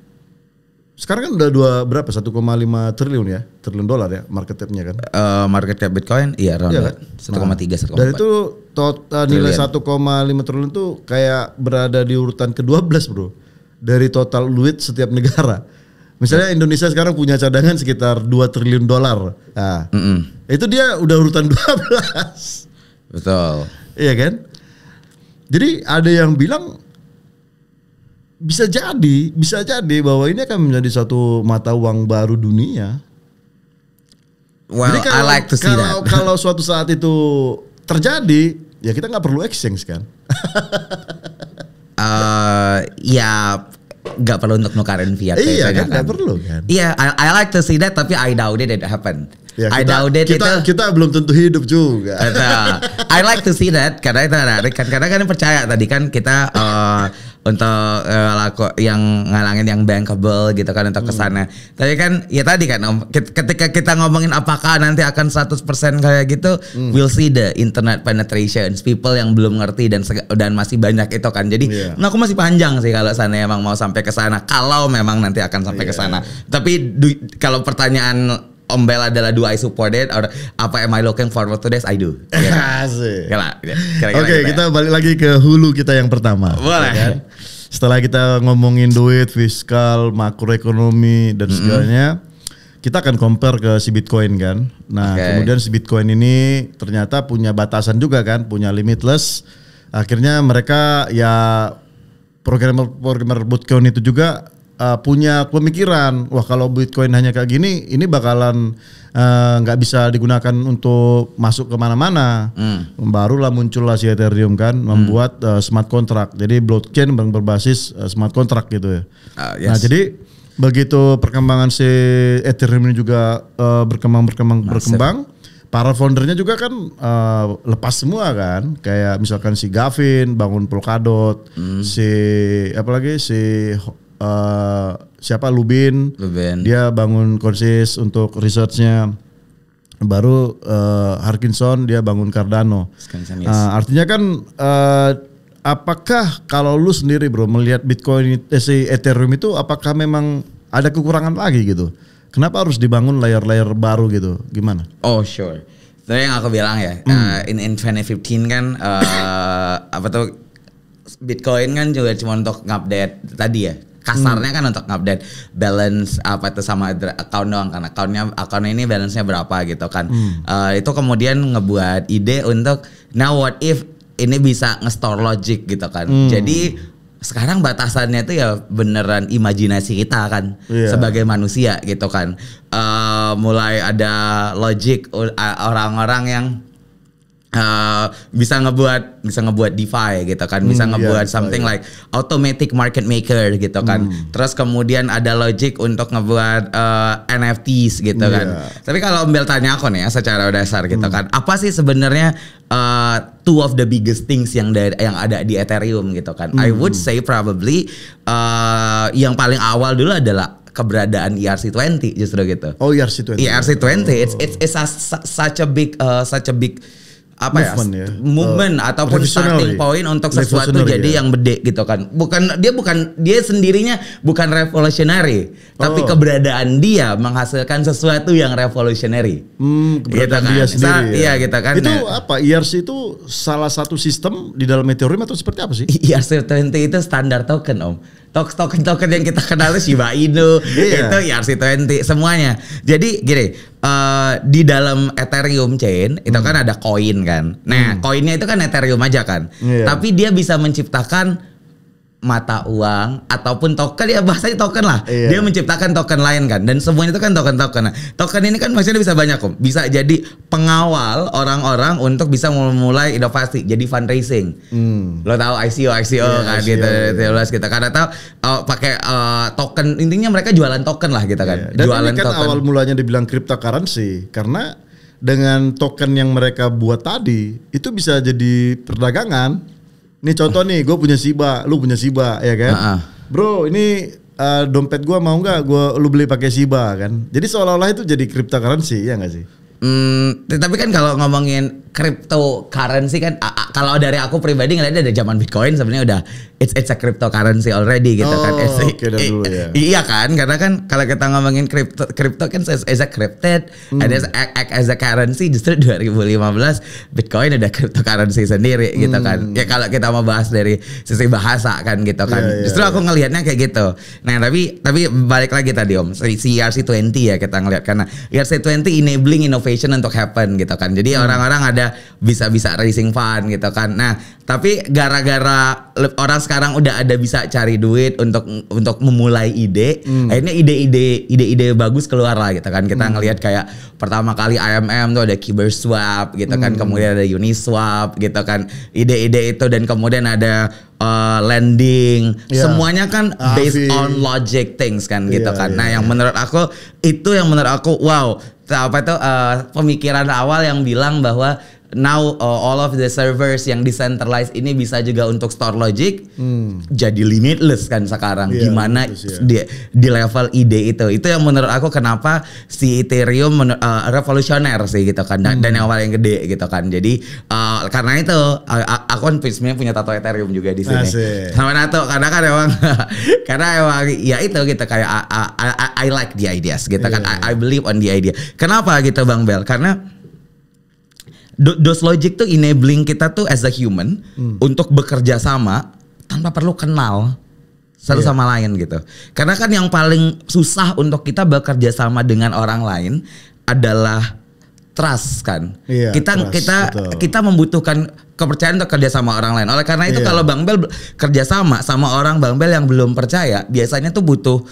[SPEAKER 2] Sekarang kan udah berapa 1,5 triliun ya, triliun dolar ya market cap-nya kan.
[SPEAKER 1] Market cap Bitcoin iya around 1,3 1,4.
[SPEAKER 2] Dan itu total nilai 1,5 triliun tuh kayak berada di urutan ke-12 bro dari total duit setiap negara. Misalnya Indonesia sekarang punya cadangan sekitar 2 triliun dolar. Nah, itu dia udah urutan 12.
[SPEAKER 1] Betul.
[SPEAKER 2] Iya kan? Jadi ada yang bilang bisa jadi bahwa ini akan menjadi satu mata uang baru dunia.
[SPEAKER 1] Well, jadi I like to see that.
[SPEAKER 2] Kalau suatu saat itu terjadi, ya kita nggak perlu exchange kan?
[SPEAKER 1] Ya nggak perlu untuk nukarin fiat.
[SPEAKER 2] Iya kan nggak perlu kan?
[SPEAKER 1] Iya, I like to see that tapi I doubt it happen.
[SPEAKER 2] Ya,
[SPEAKER 1] I doubt it
[SPEAKER 2] kita belum tentu hidup juga.
[SPEAKER 1] I like to see that karena itu menarik kan, karena kan percaya tadi kan kita untuk yang ngalangin yang bankable gitu kan untuk kesana. Tapi kan ya tadi kan Om, ketika kita ngomongin apakah nanti akan 100% kayak gitu, we'll see the internet penetration, people yang belum ngerti dan masih banyak itu kan. Jadi aku masih panjang sih kalau sana emang mau sampai ke sana, kalau memang nanti akan sampai ke sana. Tapi kalau pertanyaan Om Bel adalah do I support it or apa am I looking forward to this? I do.
[SPEAKER 2] Asik. Oke, kita balik lagi ke hulu kita yang pertama.
[SPEAKER 1] Boleh.
[SPEAKER 2] Kan? Setelah kita ngomongin duit, fiskal, makroekonomi dan segalanya, kita akan compare ke si Bitcoin kan. Nah, kemudian si Bitcoin ini ternyata punya batasan juga kan, punya limitless. Akhirnya mereka ya programmer Bitcoin itu juga punya pemikiran, wah kalau Bitcoin hanya kayak gini, ini bakalan nggak bisa digunakan untuk masuk kemana-mana. Barulah muncullah si Ethereum kan, membuat smart contract. Jadi blockchain berbasis smart contract gitu ya. Nah jadi begitu perkembangan si Ethereum ini juga berkembang, para foundernya juga kan lepas semua kan, kayak misalkan si Gavin bangun Polkadot, siapa Lubin, dia bangun Consys untuk researchnya, baru Harkinson dia bangun Cardano. Artinya kan apakah kalau lu sendiri bro melihat Bitcoin si Ethereum itu apakah memang ada kekurangan lagi gitu? Kenapa harus dibangun layer-layer baru gitu? Gimana?
[SPEAKER 1] Oh sure. Tadi yang aku bilang ya, in 2015 kan apa tuh Bitcoin kan juga cuma untuk ngupdate tadi ya. Kasarnya kan untuk ngupdate balance apa itu sama account doang, karena accountnya ini balance-nya berapa gitu kan. Itu kemudian ngebuat ide untuk now what if ini bisa nge-store logic gitu kan. Jadi sekarang batasannya itu ya beneran imajinasi kita kan sebagai manusia gitu kan. Mulai ada logic orang-orang yang bisa ngebuat DeFi gitu kan, bisa ngebuat something like automatic market maker gitu kan. Terus kemudian ada logic untuk ngebuat NFTs gitu kan. Tapi kalau Bel tanya aku nih ya secara dasar gitu kan, apa sih sebenarnya two of the biggest things yang ada di Ethereum gitu kan? I would say probably yang paling awal dulu adalah keberadaan ERC20 justru gitu.
[SPEAKER 2] Oh ERC20.
[SPEAKER 1] ERC20 it's such a big movement ataupun starting point untuk sesuatu jadi yang gede gitu kan. Dia sendirinya bukan revolutionary, tapi keberadaan dia menghasilkan sesuatu yang revolutionary.
[SPEAKER 2] Keberadaan dia sendiri.
[SPEAKER 1] Iya gitu kan.
[SPEAKER 2] Itu apa? ERC itu salah satu sistem di dalam Ethereum atau seperti apa sih?
[SPEAKER 1] ERC20 itu standar token Om. Token yang kita kenal itu Shiba Inu, itu ERC20 semuanya. Jadi gini, di dalam Ethereum chain itu kan ada koin kan. Nah, koinnya itu kan Ethereum aja kan. Tapi dia bisa menciptakan mata uang ataupun token, ya bahasanya token lah. Dia menciptakan token lain kan, dan semuanya itu kan token-token. Nah, token ini kan maksudnya bisa banyak Om. Bisa jadi pengawal orang-orang untuk bisa memulai inovasi, jadi fundraising. Lo tahu ICO kan gitu, kita kan tahu pakai token, intinya mereka jualan token lah gitu kan.
[SPEAKER 2] Dan
[SPEAKER 1] jualan
[SPEAKER 2] ini kan
[SPEAKER 1] token.
[SPEAKER 2] awal mulanya dibilang cryptocurrency karena dengan token yang mereka buat tadi itu bisa jadi perdagangan. Nih contoh nih, gue punya Shiba, lu punya Shiba, ya kan? Bro, ini dompet gue mau nggak? Lu beli pakai Shiba kan? Jadi seolah-olah itu jadi cryptocurrency, ya nggak sih?
[SPEAKER 1] Tapi kan kalau ngomongin cryptocurrency kan, kalau dari aku pribadi ngeliatnya dari zaman Bitcoin sebenarnya udah it's a cryptocurrency already gitu kan.
[SPEAKER 2] Dulu, ya.
[SPEAKER 1] Iya kan, karena kan kalau kita ngomongin crypto kan as a cryptid, as a currency, justru 2015 Bitcoin udah cryptocurrency sendiri gitu kan. Ya kalau kita mau bahas dari sisi bahasa kan gitu kan. Justru aku ngelihatnya kayak gitu. Nah, tapi balik lagi tadi Om, si ERC20 ya kita ngelihat, karena ERC20 enabling innovation untuk happen gitu kan. Jadi orang-orang ada bisa raising fund gitu kan. Nah, tapi gara-gara orang sekarang udah ada bisa cari duit untuk memulai ide, akhirnya ide-ide bagus keluar lah gitu kan. Kita ngelihat kayak pertama kali IMM tuh ada Kyberswap gitu kan, kemudian ada Uniswap gitu kan. Ide-ide itu, dan kemudian ada lending, semuanya kan based on logic things kan gitu kan. Nah yang menurut aku wow, apa itu pemikiran awal yang bilang bahwa now all of the servers yang decentralized ini bisa juga untuk store logic, jadi limitless kan sekarang. Gimana di level ide itu yang menurut aku kenapa si Ethereum revolusioner sih gitu kan, dan yang paling gede gitu kan. Jadi karena itu aku kan sebenarnya punya tato Ethereum juga di sini sama Nato, karena kan emang karena emang ya itu gitu kayak I like the ideas gitu kan. I believe on the idea. Kenapa gitu Bang Bel? Karena those logic tuh enabling kita tuh as a human untuk bekerja sama tanpa perlu kenal satu sama lain gitu. Karena kan yang paling susah untuk kita bekerja sama dengan orang lain adalah trust kan. Kita membutuhkan kepercayaan untuk kerja sama orang lain. Oleh karena itu kalau Bang Bel kerja sama orang Bang Bel yang belum percaya, biasanya tuh butuh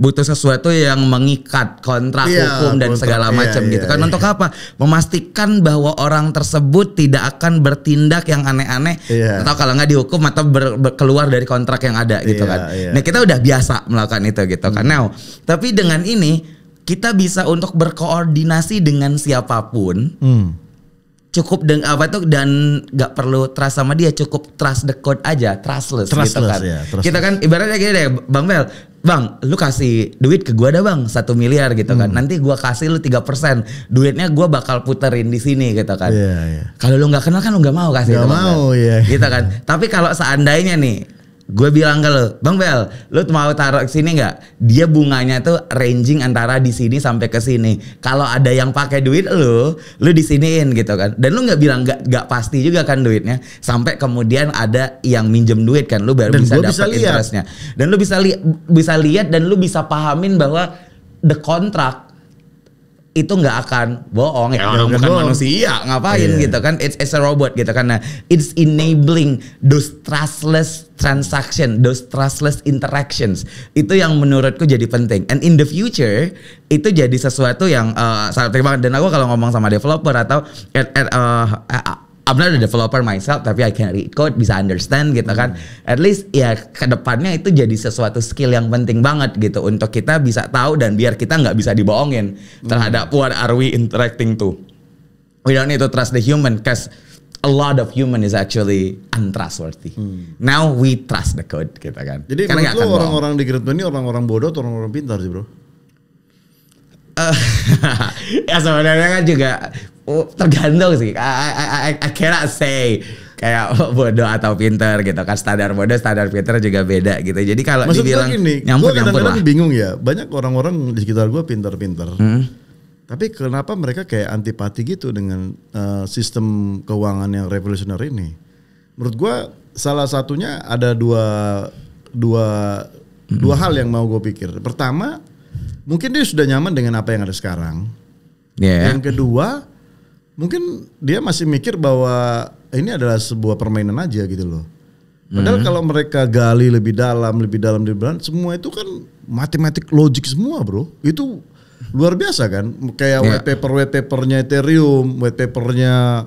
[SPEAKER 1] sesuatu yang mengikat kontrak hukum dan segala macam gitu kan. Untuk apa? Memastikan bahwa orang tersebut tidak akan bertindak yang aneh-aneh atau kalau nggak dihukum atau keluar dari kontrak yang ada gitu kan. Nah kita udah biasa melakukan itu gitu kan. Nah tapi dengan ini kita bisa untuk berkoordinasi dengan siapapun. Cukup dengan dan nggak perlu trust sama dia, cukup trust the code aja, trustless gitu kan. Kita kan ibaratnya gini deh, Bang Bel, Bang, lu kasih duit ke gua dah Bang 1 miliar gitu kan. Nanti gua kasih lu 3%, duitnya gua bakal puterin di sini gitu kan. Kalau lu nggak kenal kan lu nggak mau kasih.
[SPEAKER 2] Nggak mau,
[SPEAKER 1] gitu kan. Tapi kalau seandainya nih gue bilang ke lu, Bang Bel, lu mau taruh ke sini nggak? Dia bunganya tuh ranging antara di sini sampai ke sini. Kalau ada yang pakai duit lu disiniin gitu kan. Dan lu nggak bilang nggak pasti juga kan duitnya. Sampai kemudian ada yang minjem duit kan, lu baru bisa dapat interestnya. Dan lu bisa lihat dan lu bisa pahamin bahwa the contract itu nggak akan bohong ya, orang bukan manusia ngapain gitu kan, it's a robot gitu kan. Nah it's enabling those trustless transaction, those trustless interactions, itu yang menurutku jadi penting. And in the future itu jadi sesuatu yang sangat penting banget. Dan aku kalau ngomong sama developer atau I'm not a developer myself, tapi I can read code, bisa understand gitu kan. At least ya kedepannya itu jadi sesuatu skill yang penting banget gitu untuk kita bisa tahu dan biar kita nggak bisa dibohongin terhadap what are we interacting to. We don't need to trust the human because a lot of human is actually untrustworthy. Now we trust the code gitu kan.
[SPEAKER 2] Jadi menurut lo orang-orang di crypto ini orang-orang bodoh atau orang-orang pintar sih bro?
[SPEAKER 1] Ya sebenarnya kan juga tergantung sih. I cannot say kayak bodoh atau pintar gitu kan. Standar bodoh, standar pintar juga beda gitu. Jadi kalau dibilang
[SPEAKER 2] nyampur lah. Bingung ya. Banyak orang-orang di sekitar gue pintar-pintar. Tapi kenapa mereka kayak antipati gitu dengan sistem keuangan yang revolusioner ini? Menurut gue salah satunya ada dua hal yang mau gue pikir. Pertama, mungkin dia sudah nyaman dengan apa yang ada sekarang. Yang kedua, mungkin dia masih mikir bahwa ini adalah sebuah permainan aja gitu loh. Padahal kalau mereka gali lebih dalam, semua itu kan matematik logik semua bro. Itu luar biasa kan. Kayak white papernya Ethereum, white papernya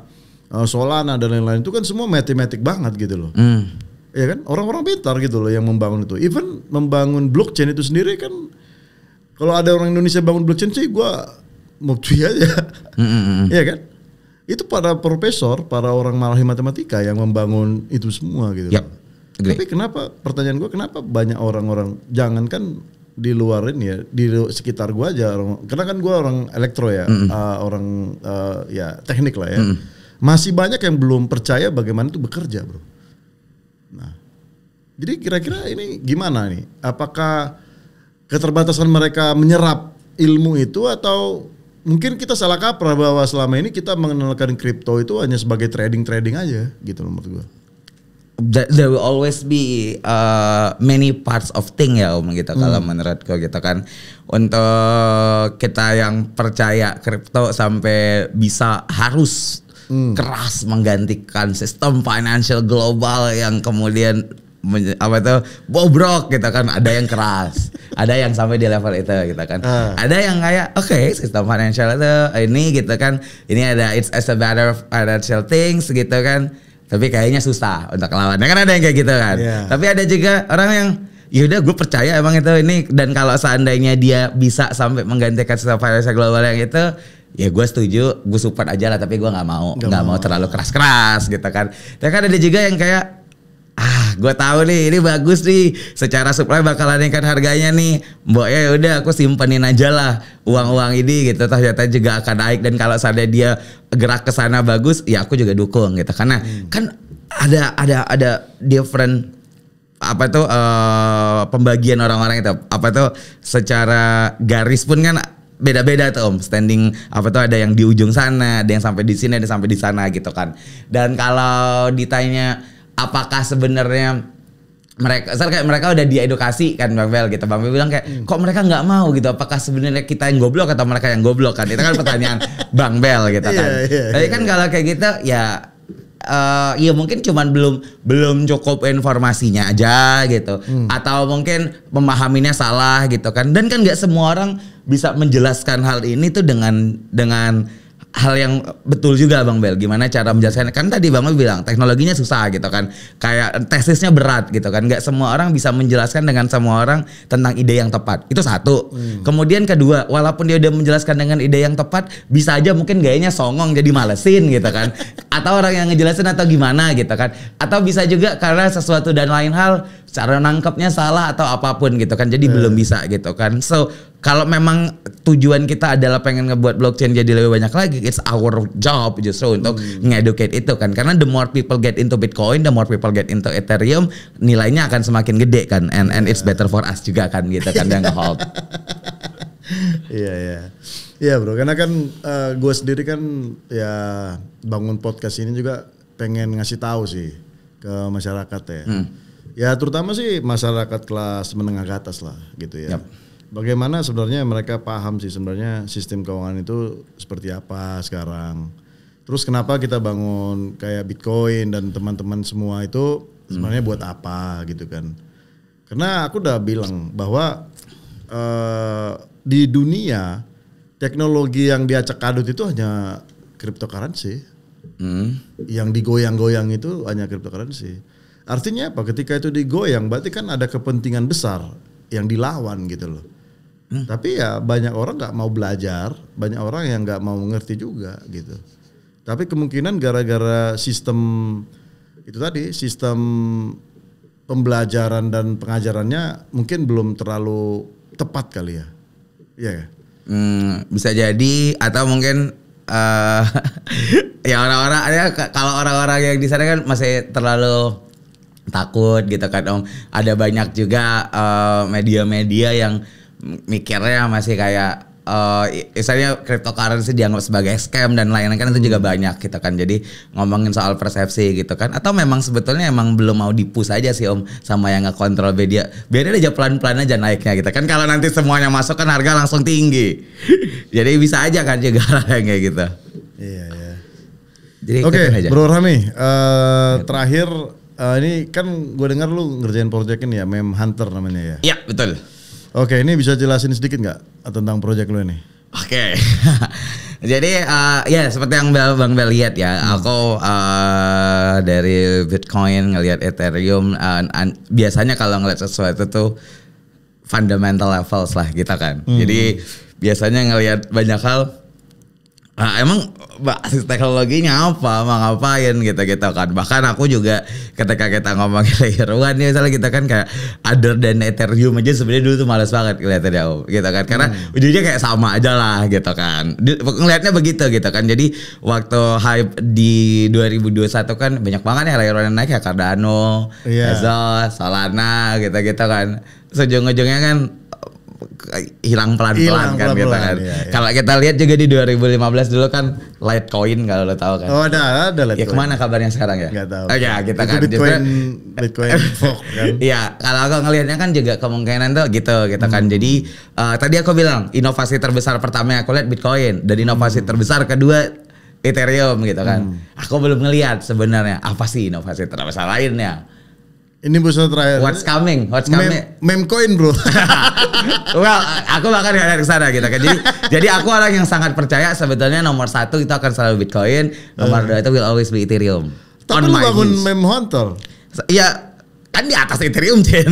[SPEAKER 2] Solana dan lain-lain itu kan semua matematik banget gitu loh. Ya kan, orang-orang pintar gitu loh yang membangun itu. Even membangun blockchain itu sendiri kan. Kalau ada orang Indonesia bangun blockchain sih gue mau cuy aja. Iya kan? Itu para profesor, para orang malahi matematika yang membangun itu semua gitu. Tapi kenapa, pertanyaan gue, kenapa banyak orang-orang, jangankan di luarin ya, di sekitar gue aja, karena kan gue orang elektro ya, orang ya teknik lah ya. Masih banyak yang belum percaya bagaimana itu bekerja bro. Nah, jadi kira-kira ini gimana nih? Apakah keterbatasan mereka menyerap ilmu itu atau mungkin kita salah kaprah bahwa selama ini kita mengenalkan kripto itu hanya sebagai trading aja gitu menurut gue.
[SPEAKER 1] There will always be many parts of thing ya Om gitu kalau menurutku gitu kan. Untuk kita yang percaya kripto sampai bisa harus keras menggantikan sistem financial global yang kemudian apa itu bobrok gitu kan, ada yang keras, ada yang sampai di level itu gitu kan, ada yang kayak sistem financial itu ini gitu kan, ini ada it's a matter of financial things gitu kan, tapi kayaknya susah untuk lawannya, kan ada yang kayak gitu kan. Tapi ada juga orang yang yaudah gue percaya emang itu ini, dan kalau seandainya dia bisa sampai menggantikan sistem financial global yang itu, ya gue setuju, gue support aja lah, tapi gue nggak mau terlalu keras gitu kan. Tapi kan ada juga yang kayak gue tahu nih ini bagus nih, secara supply bakalan meningkat harganya nih, mboknya ya udah aku simpanin aja lah uang ini gitu, ternyata juga akan naik, dan kalau seandainya dia gerak ke sana bagus, ya aku juga dukung gitu, karena kan ada different apa tuh pembagian orang-orang itu, apa tuh secara garis pun kan beda-beda tuh Om, standing apa tuh ada yang di ujung sana, ada yang sampai di sini, ada sampai di sana gitu kan. Dan kalau ditanya apakah sebenarnya mereka udah diedukasi kan Bang Bel gitu, Bang Bel bilang kayak kok mereka nggak mau gitu, apakah sebenarnya kita yang goblok atau mereka yang goblok kan, itu kan pertanyaan Bang Bel gitu kan. Tapi kan kalau kayak gitu ya ya mungkin cuman belum cukup informasinya aja gitu, atau mungkin memahaminya salah gitu kan, dan kan nggak semua orang bisa menjelaskan hal ini tuh dengan hal yang betul juga Bang Bel. Gimana cara menjelaskan? Kan tadi Bang Bel bilang teknologinya susah gitu kan, kayak tesisnya berat gitu kan. Gak semua orang bisa menjelaskan dengan semua orang tentang ide yang tepat. Itu satu. Kemudian kedua, walaupun dia udah menjelaskan dengan ide yang tepat, bisa aja mungkin gayanya songong jadi malesin gitu kan. Atau orang yang ngejelasin atau gimana gitu kan. Atau bisa juga karena sesuatu dan lain hal cara nangkepnya salah atau apapun gitu kan, jadi belum bisa gitu kan. So kalau memang tujuan kita adalah pengen ngebuat blockchain jadi lebih banyak lagi, it's our job justru untuk nge-educate itu kan, karena the more people get into Bitcoin, the more people get into Ethereum, nilainya akan semakin gede kan, and it's better for us juga kan gitu kan, yang nge-hold.
[SPEAKER 2] Iya bro, karena kan gue sendiri kan ya bangun podcast ini juga pengen ngasih tahu sih ke masyarakat ya. Ya terutama sih masyarakat kelas menengah ke atas lah gitu ya. Bagaimana sebenarnya mereka paham sih sebenarnya sistem keuangan itu seperti apa sekarang. Terus kenapa kita bangun kayak Bitcoin dan teman-teman semua itu sebenarnya buat apa gitu kan. Karena aku udah bilang bahwa di dunia teknologi yang diacak adut itu hanya cryptocurrency. Yang digoyang-goyang itu hanya cryptocurrency. Artinya apa? Ketika itu digoyang berarti kan ada kepentingan besar yang dilawan gitu loh. Tapi ya banyak orang nggak mau belajar, banyak orang yang nggak mau mengerti juga gitu. Tapi kemungkinan gara-gara sistem itu tadi, sistem pembelajaran dan pengajarannya mungkin belum terlalu tepat kali ya. Iya ya?
[SPEAKER 1] Bisa jadi, atau mungkin ya orang-orang kalau orang-orang yang di sana kan masih terlalu takut gitu kan Om. Ada banyak juga media-media yang mikirnya masih kayak misalnya cryptocurrency dianggap sebagai scam dan lain-lain kan, itu juga banyak gitu kan. Jadi ngomongin soal persepsi gitu kan, atau memang sebetulnya emang belum mau dipush aja sih Om sama yang ngekontrol media, biarin aja pelan-pelan aja naiknya gitu kan. Kalau nanti semuanya masuk kan harga langsung tinggi. Jadi bisa aja kan juga yang kayak gitu.
[SPEAKER 2] Iya.
[SPEAKER 1] Jadi
[SPEAKER 2] Oke, Bro Rami, terakhir ini kan gue dengar lu ngerjain project ini ya, Meme Hunter namanya ya?
[SPEAKER 1] Iya, betul.
[SPEAKER 2] Oke, ini bisa jelasin sedikit nggak tentang project lu ini?
[SPEAKER 1] Oke. Jadi ya seperti yang Bang Bel lihat ya, aku dari Bitcoin ngelihat Ethereum, biasanya kalau ngelihat sesuatu tuh fundamental levels lah gitu kan. Jadi biasanya ngelihat banyak hal, emang basis teknologinya apa, mau ngapain gitu-gitu kan. Bahkan aku juga ketika kita ngomongin layer 1 nih misalnya kita kan kayak other than Ethereum aja sebenarnya dulu tuh males banget ngeliatnya gitu kan. Karena ujungnya kayak sama aja lah gitu kan. Ngeliatnya begitu gitu kan. Jadi waktu hype di 2021 kan banyak banget ya layer 1 yang naik ya, Cardano, Tezos, Solana gitu-gitu kan. Ujung-ujungnya kan hilang pelan-pelan kan gitu kan. Iya. Kalau kita lihat juga di 2015 dulu kan Litecoin, kalau lo tahu kan.
[SPEAKER 2] Oh ada Litecoin.
[SPEAKER 1] Ya kemana kabarnya sekarang ya?
[SPEAKER 2] Gak tahu.
[SPEAKER 1] Oh ya kita
[SPEAKER 2] itu
[SPEAKER 1] kan
[SPEAKER 2] Bitcoin fork kan.
[SPEAKER 1] Iya, kalau aku ngelihatnya kan juga kemungkinan tuh gitu kan. Jadi tadi aku bilang inovasi terbesar pertama yang aku lihat Bitcoin, dan inovasi terbesar kedua Ethereum gitu kan. Aku belum ngelihat sebenarnya apa sih inovasi terbesar lainnya.
[SPEAKER 2] Ini busur terakhir.
[SPEAKER 1] What's coming?
[SPEAKER 2] Meme coin bro.
[SPEAKER 1] Well, aku bahkan gak ada ke sana gitu kan. Jadi aku orang yang sangat percaya sebetulnya nomor 1 itu akan selalu Bitcoin, nomor 2 itu will always be Ethereum.
[SPEAKER 2] Tapi lu bangun meme hunter.
[SPEAKER 1] Ya kan di atas Ethereum chain.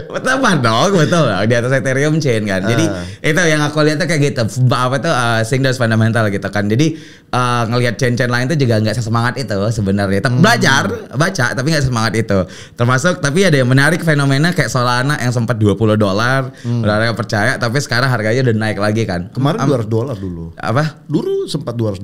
[SPEAKER 1] Betul dong, betul di atas Ethereum chain kan. Jadi itu yang aku lihat tuh kayak gitu. Apa tuh Singers fundamental gitu kan. Jadi ngelihat chain lain tuh juga nggak sesemangat itu sebenarnya. Belajar, baca tapi nggak sesemangat itu. Termasuk tapi ada yang menarik fenomena kayak Solana yang sempat $20. Udah percaya tapi sekarang harganya udah naik lagi kan.
[SPEAKER 2] Kemarin $200 dulu.
[SPEAKER 1] Apa?
[SPEAKER 2] Dulu sempat $200.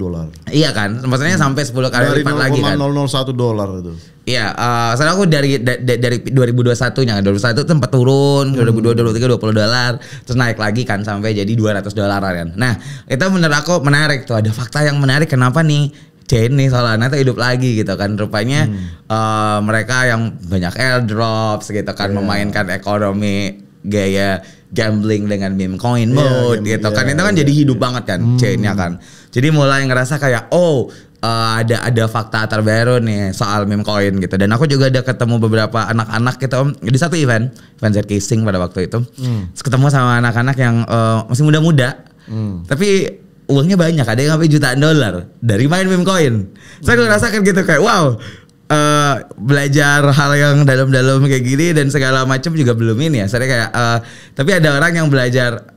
[SPEAKER 1] Iya kan? Maksudnya sampai 10 kali lipat lagi kan.
[SPEAKER 2] Dari $0,001 itu.
[SPEAKER 1] Iya, soalnya aku dari 2021-nya, 2021 itu sempat turun, 2022, 2023 $20, terus naik lagi kan sampai jadi $200 kan. Nah, itu menurut aku menarik tuh, ada fakta yang menarik kenapa nih chain nih Solana tuh hidup lagi gitu kan. Rupanya mereka yang banyak airdrops gitu kan, memainkan ekonomi gaya gambling dengan meme coin mode gitu kan. Itu kan jadi hidup banget kan chainnya kan. Jadi mulai ngerasa kayak ada fakta terbaru nih soal meme coin gitu. Dan aku juga ada ketemu beberapa anak-anak gitu di satu event ZK pada waktu itu. Ketemu sama anak-anak yang masih muda-muda. Tapi uangnya banyak, ada yang sampai jutaan dolar dari main meme coin. Saya ngerasakan gitu kayak wow. Belajar hal yang dalam-dalam kayak gini dan segala macam juga belum ini ya. Saya kayak tapi ada orang yang belajar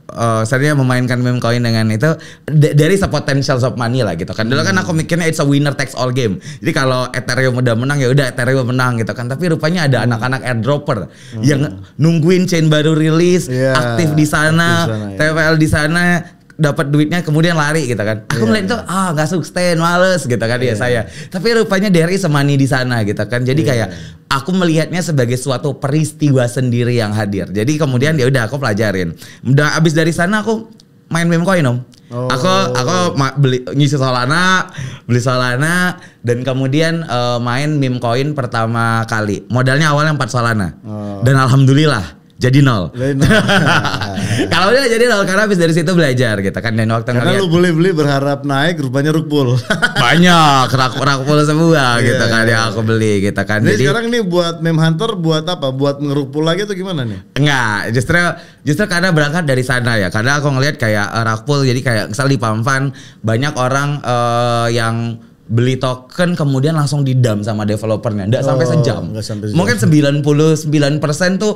[SPEAKER 1] saya memainkan meme coin dengan itu dari potential of money lah gitu kan. Dulu kan aku mikirnya it's a winner takes all game. Jadi kalau Ethereum udah menang ya udah Ethereum menang gitu kan. Tapi rupanya ada anak-anak airdropper yang nungguin chain baru rilis, aktif di sana, TVL di sana, dapat duitnya kemudian lari gitu kan. Aku ngeliat itu nggak sustain, males gitu kan saya. Tapi rupanya dari semani di sana gitu kan. Jadi kayak aku melihatnya sebagai suatu peristiwa sendiri yang hadir. Jadi kemudian ya udah aku pelajarin. Udah abis dari sana aku main meme coin om. Aku beli beli Solana dan kemudian main meme coin pertama kali. Modalnya awalnya 4 Solana. Dan alhamdulillah jadi 0. Kalau udah jadi 0 karena habis dari situ belajar gitu kan. Dan waktu
[SPEAKER 2] karena lu beli berharap naik, rupanya rug-pull.
[SPEAKER 1] Banyak rug-pull semua gitu kan yang aku beli gitu kan.
[SPEAKER 2] Jadi sekarang ini buat meme hunter buat apa? Buat ngerug-pull lagi atau gimana nih?
[SPEAKER 1] Enggak, justru karena berangkat dari sana ya. Karena aku ngelihat kayak rug-pull, jadi kayak misal di Pamfan banyak orang yang beli token kemudian langsung didam sama developernya, nggak sampai sejam. Mungkin 99% tuh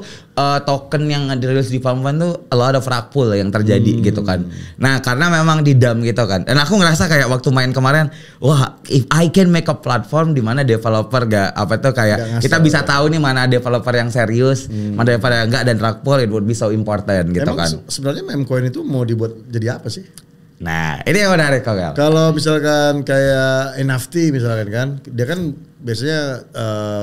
[SPEAKER 1] token yang dirilis di Pamfan tuh a lot of rug pull yang terjadi gitu kan. Nah karena memang didam gitu kan. Dan aku ngerasa kayak waktu main kemarin, wah if I can make a platform di mana developer kita bisa tahu nih mana developer yang serius, mana developer yang enggak, dan rug pull it would be so important gitu. Emang kan.
[SPEAKER 2] Sebenarnya meme coin itu mau dibuat jadi apa sih?
[SPEAKER 1] Nah ini yang menarik kok.
[SPEAKER 2] Kalau misalkan kayak NFT misalkan kan, dia kan biasanya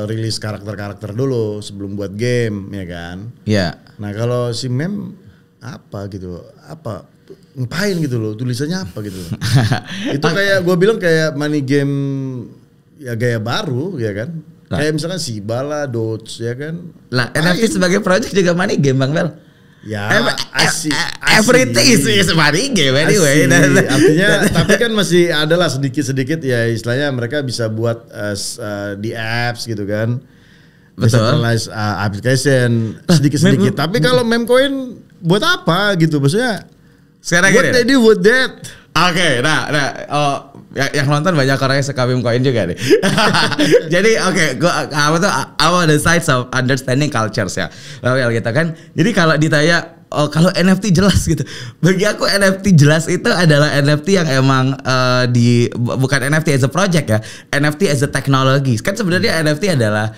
[SPEAKER 2] rilis karakter-karakter dulu sebelum buat game ya kan.
[SPEAKER 1] Iya.
[SPEAKER 2] Nah kalau si meme apa gitu, ngapain gitu loh, tulisannya apa gitu loh. Itu kayak gue bilang kayak money game ya gaya baru ya kan. Kayak misalkan Shiba lah, Doge ya kan.
[SPEAKER 1] Lah NFT sebagai project juga money game Bang Bel.
[SPEAKER 2] Ya,
[SPEAKER 1] everything is money game anyway.
[SPEAKER 2] Artinya, tapi kan masih adalah sedikit-sedikit ya istilahnya mereka bisa buat di apps gitu kan. Decentralized application sedikit-sedikit. Tapi kalau meme coin buat apa gitu? Maksudnya
[SPEAKER 1] sekarang
[SPEAKER 2] what they do with that?
[SPEAKER 1] Oke, yang nonton banyak orang yang suka meme coin juga nih. Jadi I want the sides of understanding cultures ya. Lalu gitu kan. Jadi kalau ditanya kalau NFT jelas gitu. Bagi aku NFT jelas itu adalah NFT yang emang bukan NFT as a project ya. NFT as a technology. Kan sebenarnya NFT adalah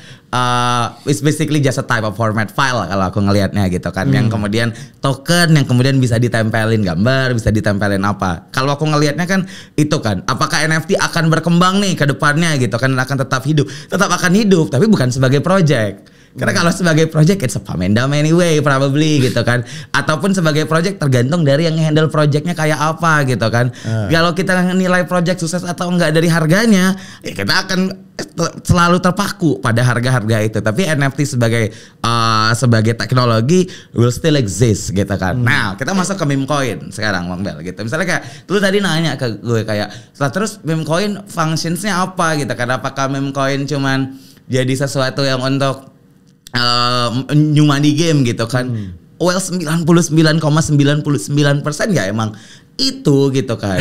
[SPEAKER 1] it's basically just a type of format file kalau aku ngelihatnya gitu kan. Yang kemudian token yang kemudian bisa ditempelin gambar, bisa ditempelin apa. Kalau aku ngelihatnya kan itu kan. Apakah NFT akan berkembang nih ke depannya gitu kan, akan tetap hidup. Tetap akan hidup tapi bukan sebagai project. Karena kalau sebagai project it's a pamendam anyway probably gitu kan. Ataupun sebagai project tergantung dari yang handle projectnya kayak apa gitu kan. Kalau kita nilai project sukses atau enggak dari harganya, ya kita akan selalu terpaku pada harga-harga itu. Tapi NFT sebagai teknologi will still exist gitu kan. Nah kita masuk ke meme coin sekarang Bang Bel gitu. Misalnya kayak lu tadi nanya ke gue kayak terus meme coin functionsnya apa gitu kan. Apakah meme coin cuman jadi sesuatu yang untuk new money game gitu kan. well 99,99% ya emang itu gitu kan.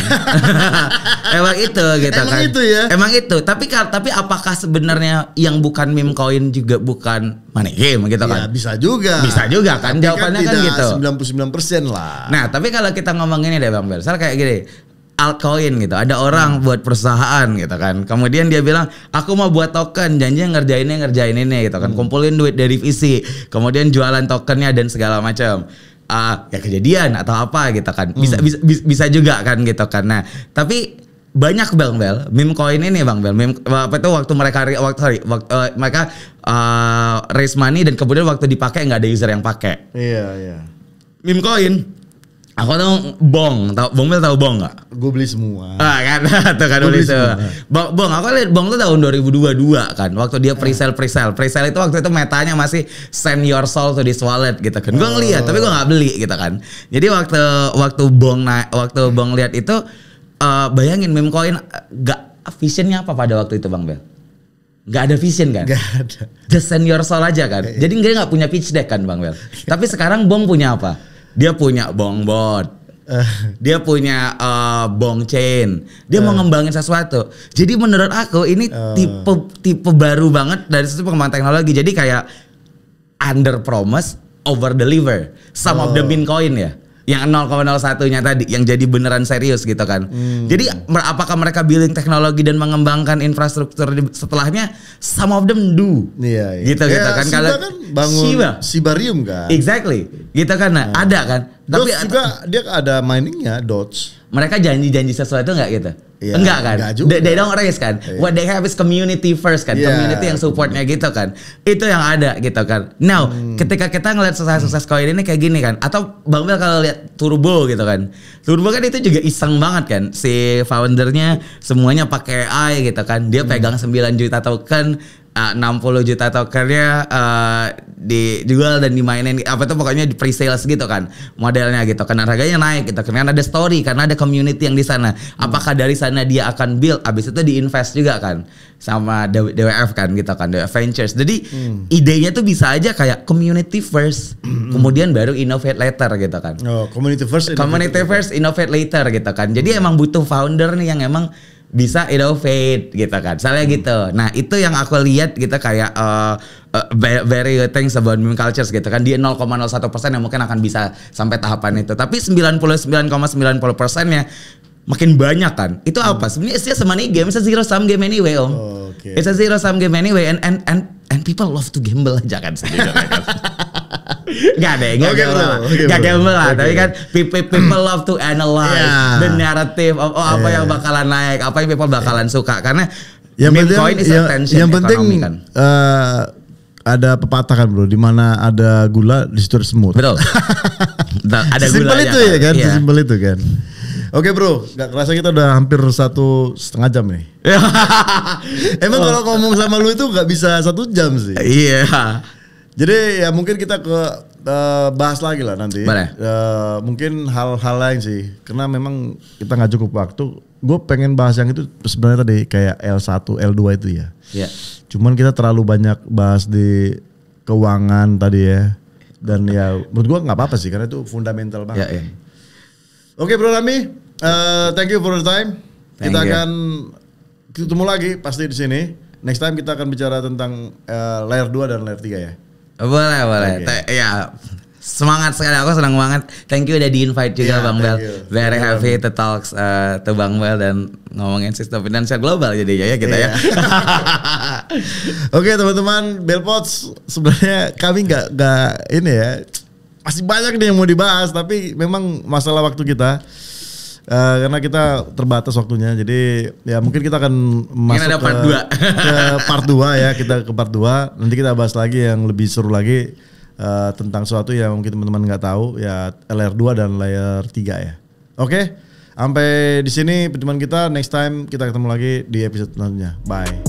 [SPEAKER 1] Emang itu gitu kan.
[SPEAKER 2] Emang itu ya.
[SPEAKER 1] Emang itu. Tapi apakah sebenarnya yang bukan meme coin juga bukan money game gitu kan?
[SPEAKER 2] Ya bisa juga.
[SPEAKER 1] Bisa juga kan.
[SPEAKER 2] Tapi
[SPEAKER 1] jawabannya kan gitu.
[SPEAKER 2] 99% lah.
[SPEAKER 1] Nah, tapi kalau kita ngomong ini deh Bang Bel, misalnya kayak gini. Altcoin gitu, ada orang buat perusahaan gitu kan, kemudian dia bilang aku mau buat token, janjinya ngerjain ini gitu kan, kumpulin duit dari VC, kemudian jualan tokennya dan segala macam. Ya kejadian atau apa gitu kan, bisa juga kan gitu kan. Nah tapi banyak Bang Bel meme coin ini Bang Bel, meme apa itu waktu mereka raise money dan kemudian waktu dipakai nggak ada user yang pakai.
[SPEAKER 2] Iya.
[SPEAKER 1] Meme coin. Aku tahu Bong, Bang Bel tahu Bong nggak?
[SPEAKER 2] Gue beli semua.
[SPEAKER 1] Kan, tuh kan beli semua. Bong, aku lihat Bong tuh tahun 2022 kan, waktu dia pre-sale itu waktu itu metanya masih send your soul to this wallet gitu kan. Gue ngeliat, tapi gue nggak beli gitu kan. Jadi waktu Bong lihat itu, bayangin meme coin gak visionnya apa pada waktu itu Bang Bel? Gak ada vision kan?
[SPEAKER 2] Gak ada.
[SPEAKER 1] Just send your soul aja kan. Jadi dia nggak punya pitch deck kan Bang Bel. Tapi sekarang Bong punya apa? Dia punya Bong Bot, dia punya Bong Chain, dia mau ngembangin sesuatu. Jadi menurut aku ini tipe baru banget dari sisi pengembangan teknologi. Jadi kayak under promise, over deliver. Some of the meme coin ya, yang 0,01-nya tadi, yang jadi beneran serius gitu kan. Jadi apakah mereka building teknologi dan mengembangkan infrastruktur setelahnya? Some of them do.
[SPEAKER 2] Iya.
[SPEAKER 1] Gitu kan. Kalau
[SPEAKER 2] kan bangun Shibarium kan.
[SPEAKER 1] Exactly. Gitu kan. Nah, ada kan.
[SPEAKER 2] Tapi juga dia ada miningnya Doge.
[SPEAKER 1] Mereka janji sesuatu nggak gitu?
[SPEAKER 2] Ya,
[SPEAKER 1] enggak kan? They don't raise kan?
[SPEAKER 2] Iya.
[SPEAKER 1] What they have is community first kan?
[SPEAKER 2] Yeah.
[SPEAKER 1] Community yang supportnya gitu kan? Itu yang ada gitu kan? Now, ketika kita ngeliat sukses coin ini kayak gini kan? Atau Bang Bel kalau lihat Turbo gitu kan? Turbo kan itu juga iseng banget kan? Si foundernya semuanya pakai AI gitu kan? Dia pegang 9 juta token, 60 juta tokennya dijual dan dimainin apa tuh pokoknya di pre-sales gitu kan modelnya gitu kan, harganya naik gitu kan, ada story karena ada community yang di sana. Apakah dari sana dia akan build, abis itu diinvest juga kan sama DWF kan gitu kan, DWF Ventures. Jadi idenya tuh bisa aja kayak community first, kemudian baru innovate later gitu kan.
[SPEAKER 2] Community first,
[SPEAKER 1] innovate later gitu kan. Jadi emang butuh founder nih yang emang bisa innovate gitu kan, misalnya gitu. Nah itu yang aku lihat gitu kayak very things about meme cultures gitu kan. Dia 0,01% yang mungkin akan bisa sampai tahapan itu. Tapi 99,90%-nya makin banyak kan. Itu apa? Sebenarnya it's just a money game, it's a zero sum game anyway Om.
[SPEAKER 2] Okay.
[SPEAKER 1] It's a zero sum game anyway and people love to gamble aja kan sejujurnya kan. Gak gamble lah. Tapi kan people love to analyze the narrative of apa yang bakalan naik, apa yang people bakalan suka. Karena meme coin is attention.
[SPEAKER 2] Yang penting kan. Ada pepatah kan bro, di mana ada gula di situ ada semut.
[SPEAKER 1] Betul. Ada gula
[SPEAKER 2] itu ya kan, sesimpel itu kan. Oke bro, gak kerasa kita udah hampir 1,5 jam nih. Emang kalau ngomong sama lu itu gak bisa 1 jam sih.
[SPEAKER 1] Iya.
[SPEAKER 2] Jadi ya mungkin kita bahas lagi lah nanti. Mungkin hal-hal lain sih, karena memang kita nggak cukup waktu. Gue pengen bahas yang itu sebenarnya tadi kayak L1, L2 itu ya.
[SPEAKER 1] Yeah.
[SPEAKER 2] Cuman kita terlalu banyak bahas di keuangan tadi ya. Dan ya menurut gue nggak apa-apa sih, karena itu fundamental banget.
[SPEAKER 1] Yeah.
[SPEAKER 2] Oke bro Rami, thank you for the time. Kita akan ketemu lagi pasti di sini. Next time kita akan bicara tentang layer 2 dan layer 3 ya.
[SPEAKER 1] Boleh. Okay. Ya, semangat sekali, aku senang banget. Thank you udah di-invite juga Bang Bel. Very happy to talk to Bang Bel dan ngomongin sistem finansial global jadinya ya kita ya.
[SPEAKER 2] Oke teman-teman, Belpots sebenarnya kami nggak ini ya. Masih banyak nih yang mau dibahas, tapi memang masalah waktu kita. Karena kita terbatas waktunya, jadi ya mungkin kita akan masuk
[SPEAKER 1] part 2.
[SPEAKER 2] ke part 2 ya, kita ke part 2. Nanti kita bahas lagi yang lebih seru lagi tentang sesuatu yang mungkin teman-teman nggak tahu ya, layer 2 dan layer 3 ya. Oke, sampai di sini pertemuan kita. Next time kita ketemu lagi di episode selanjutnya. Bye.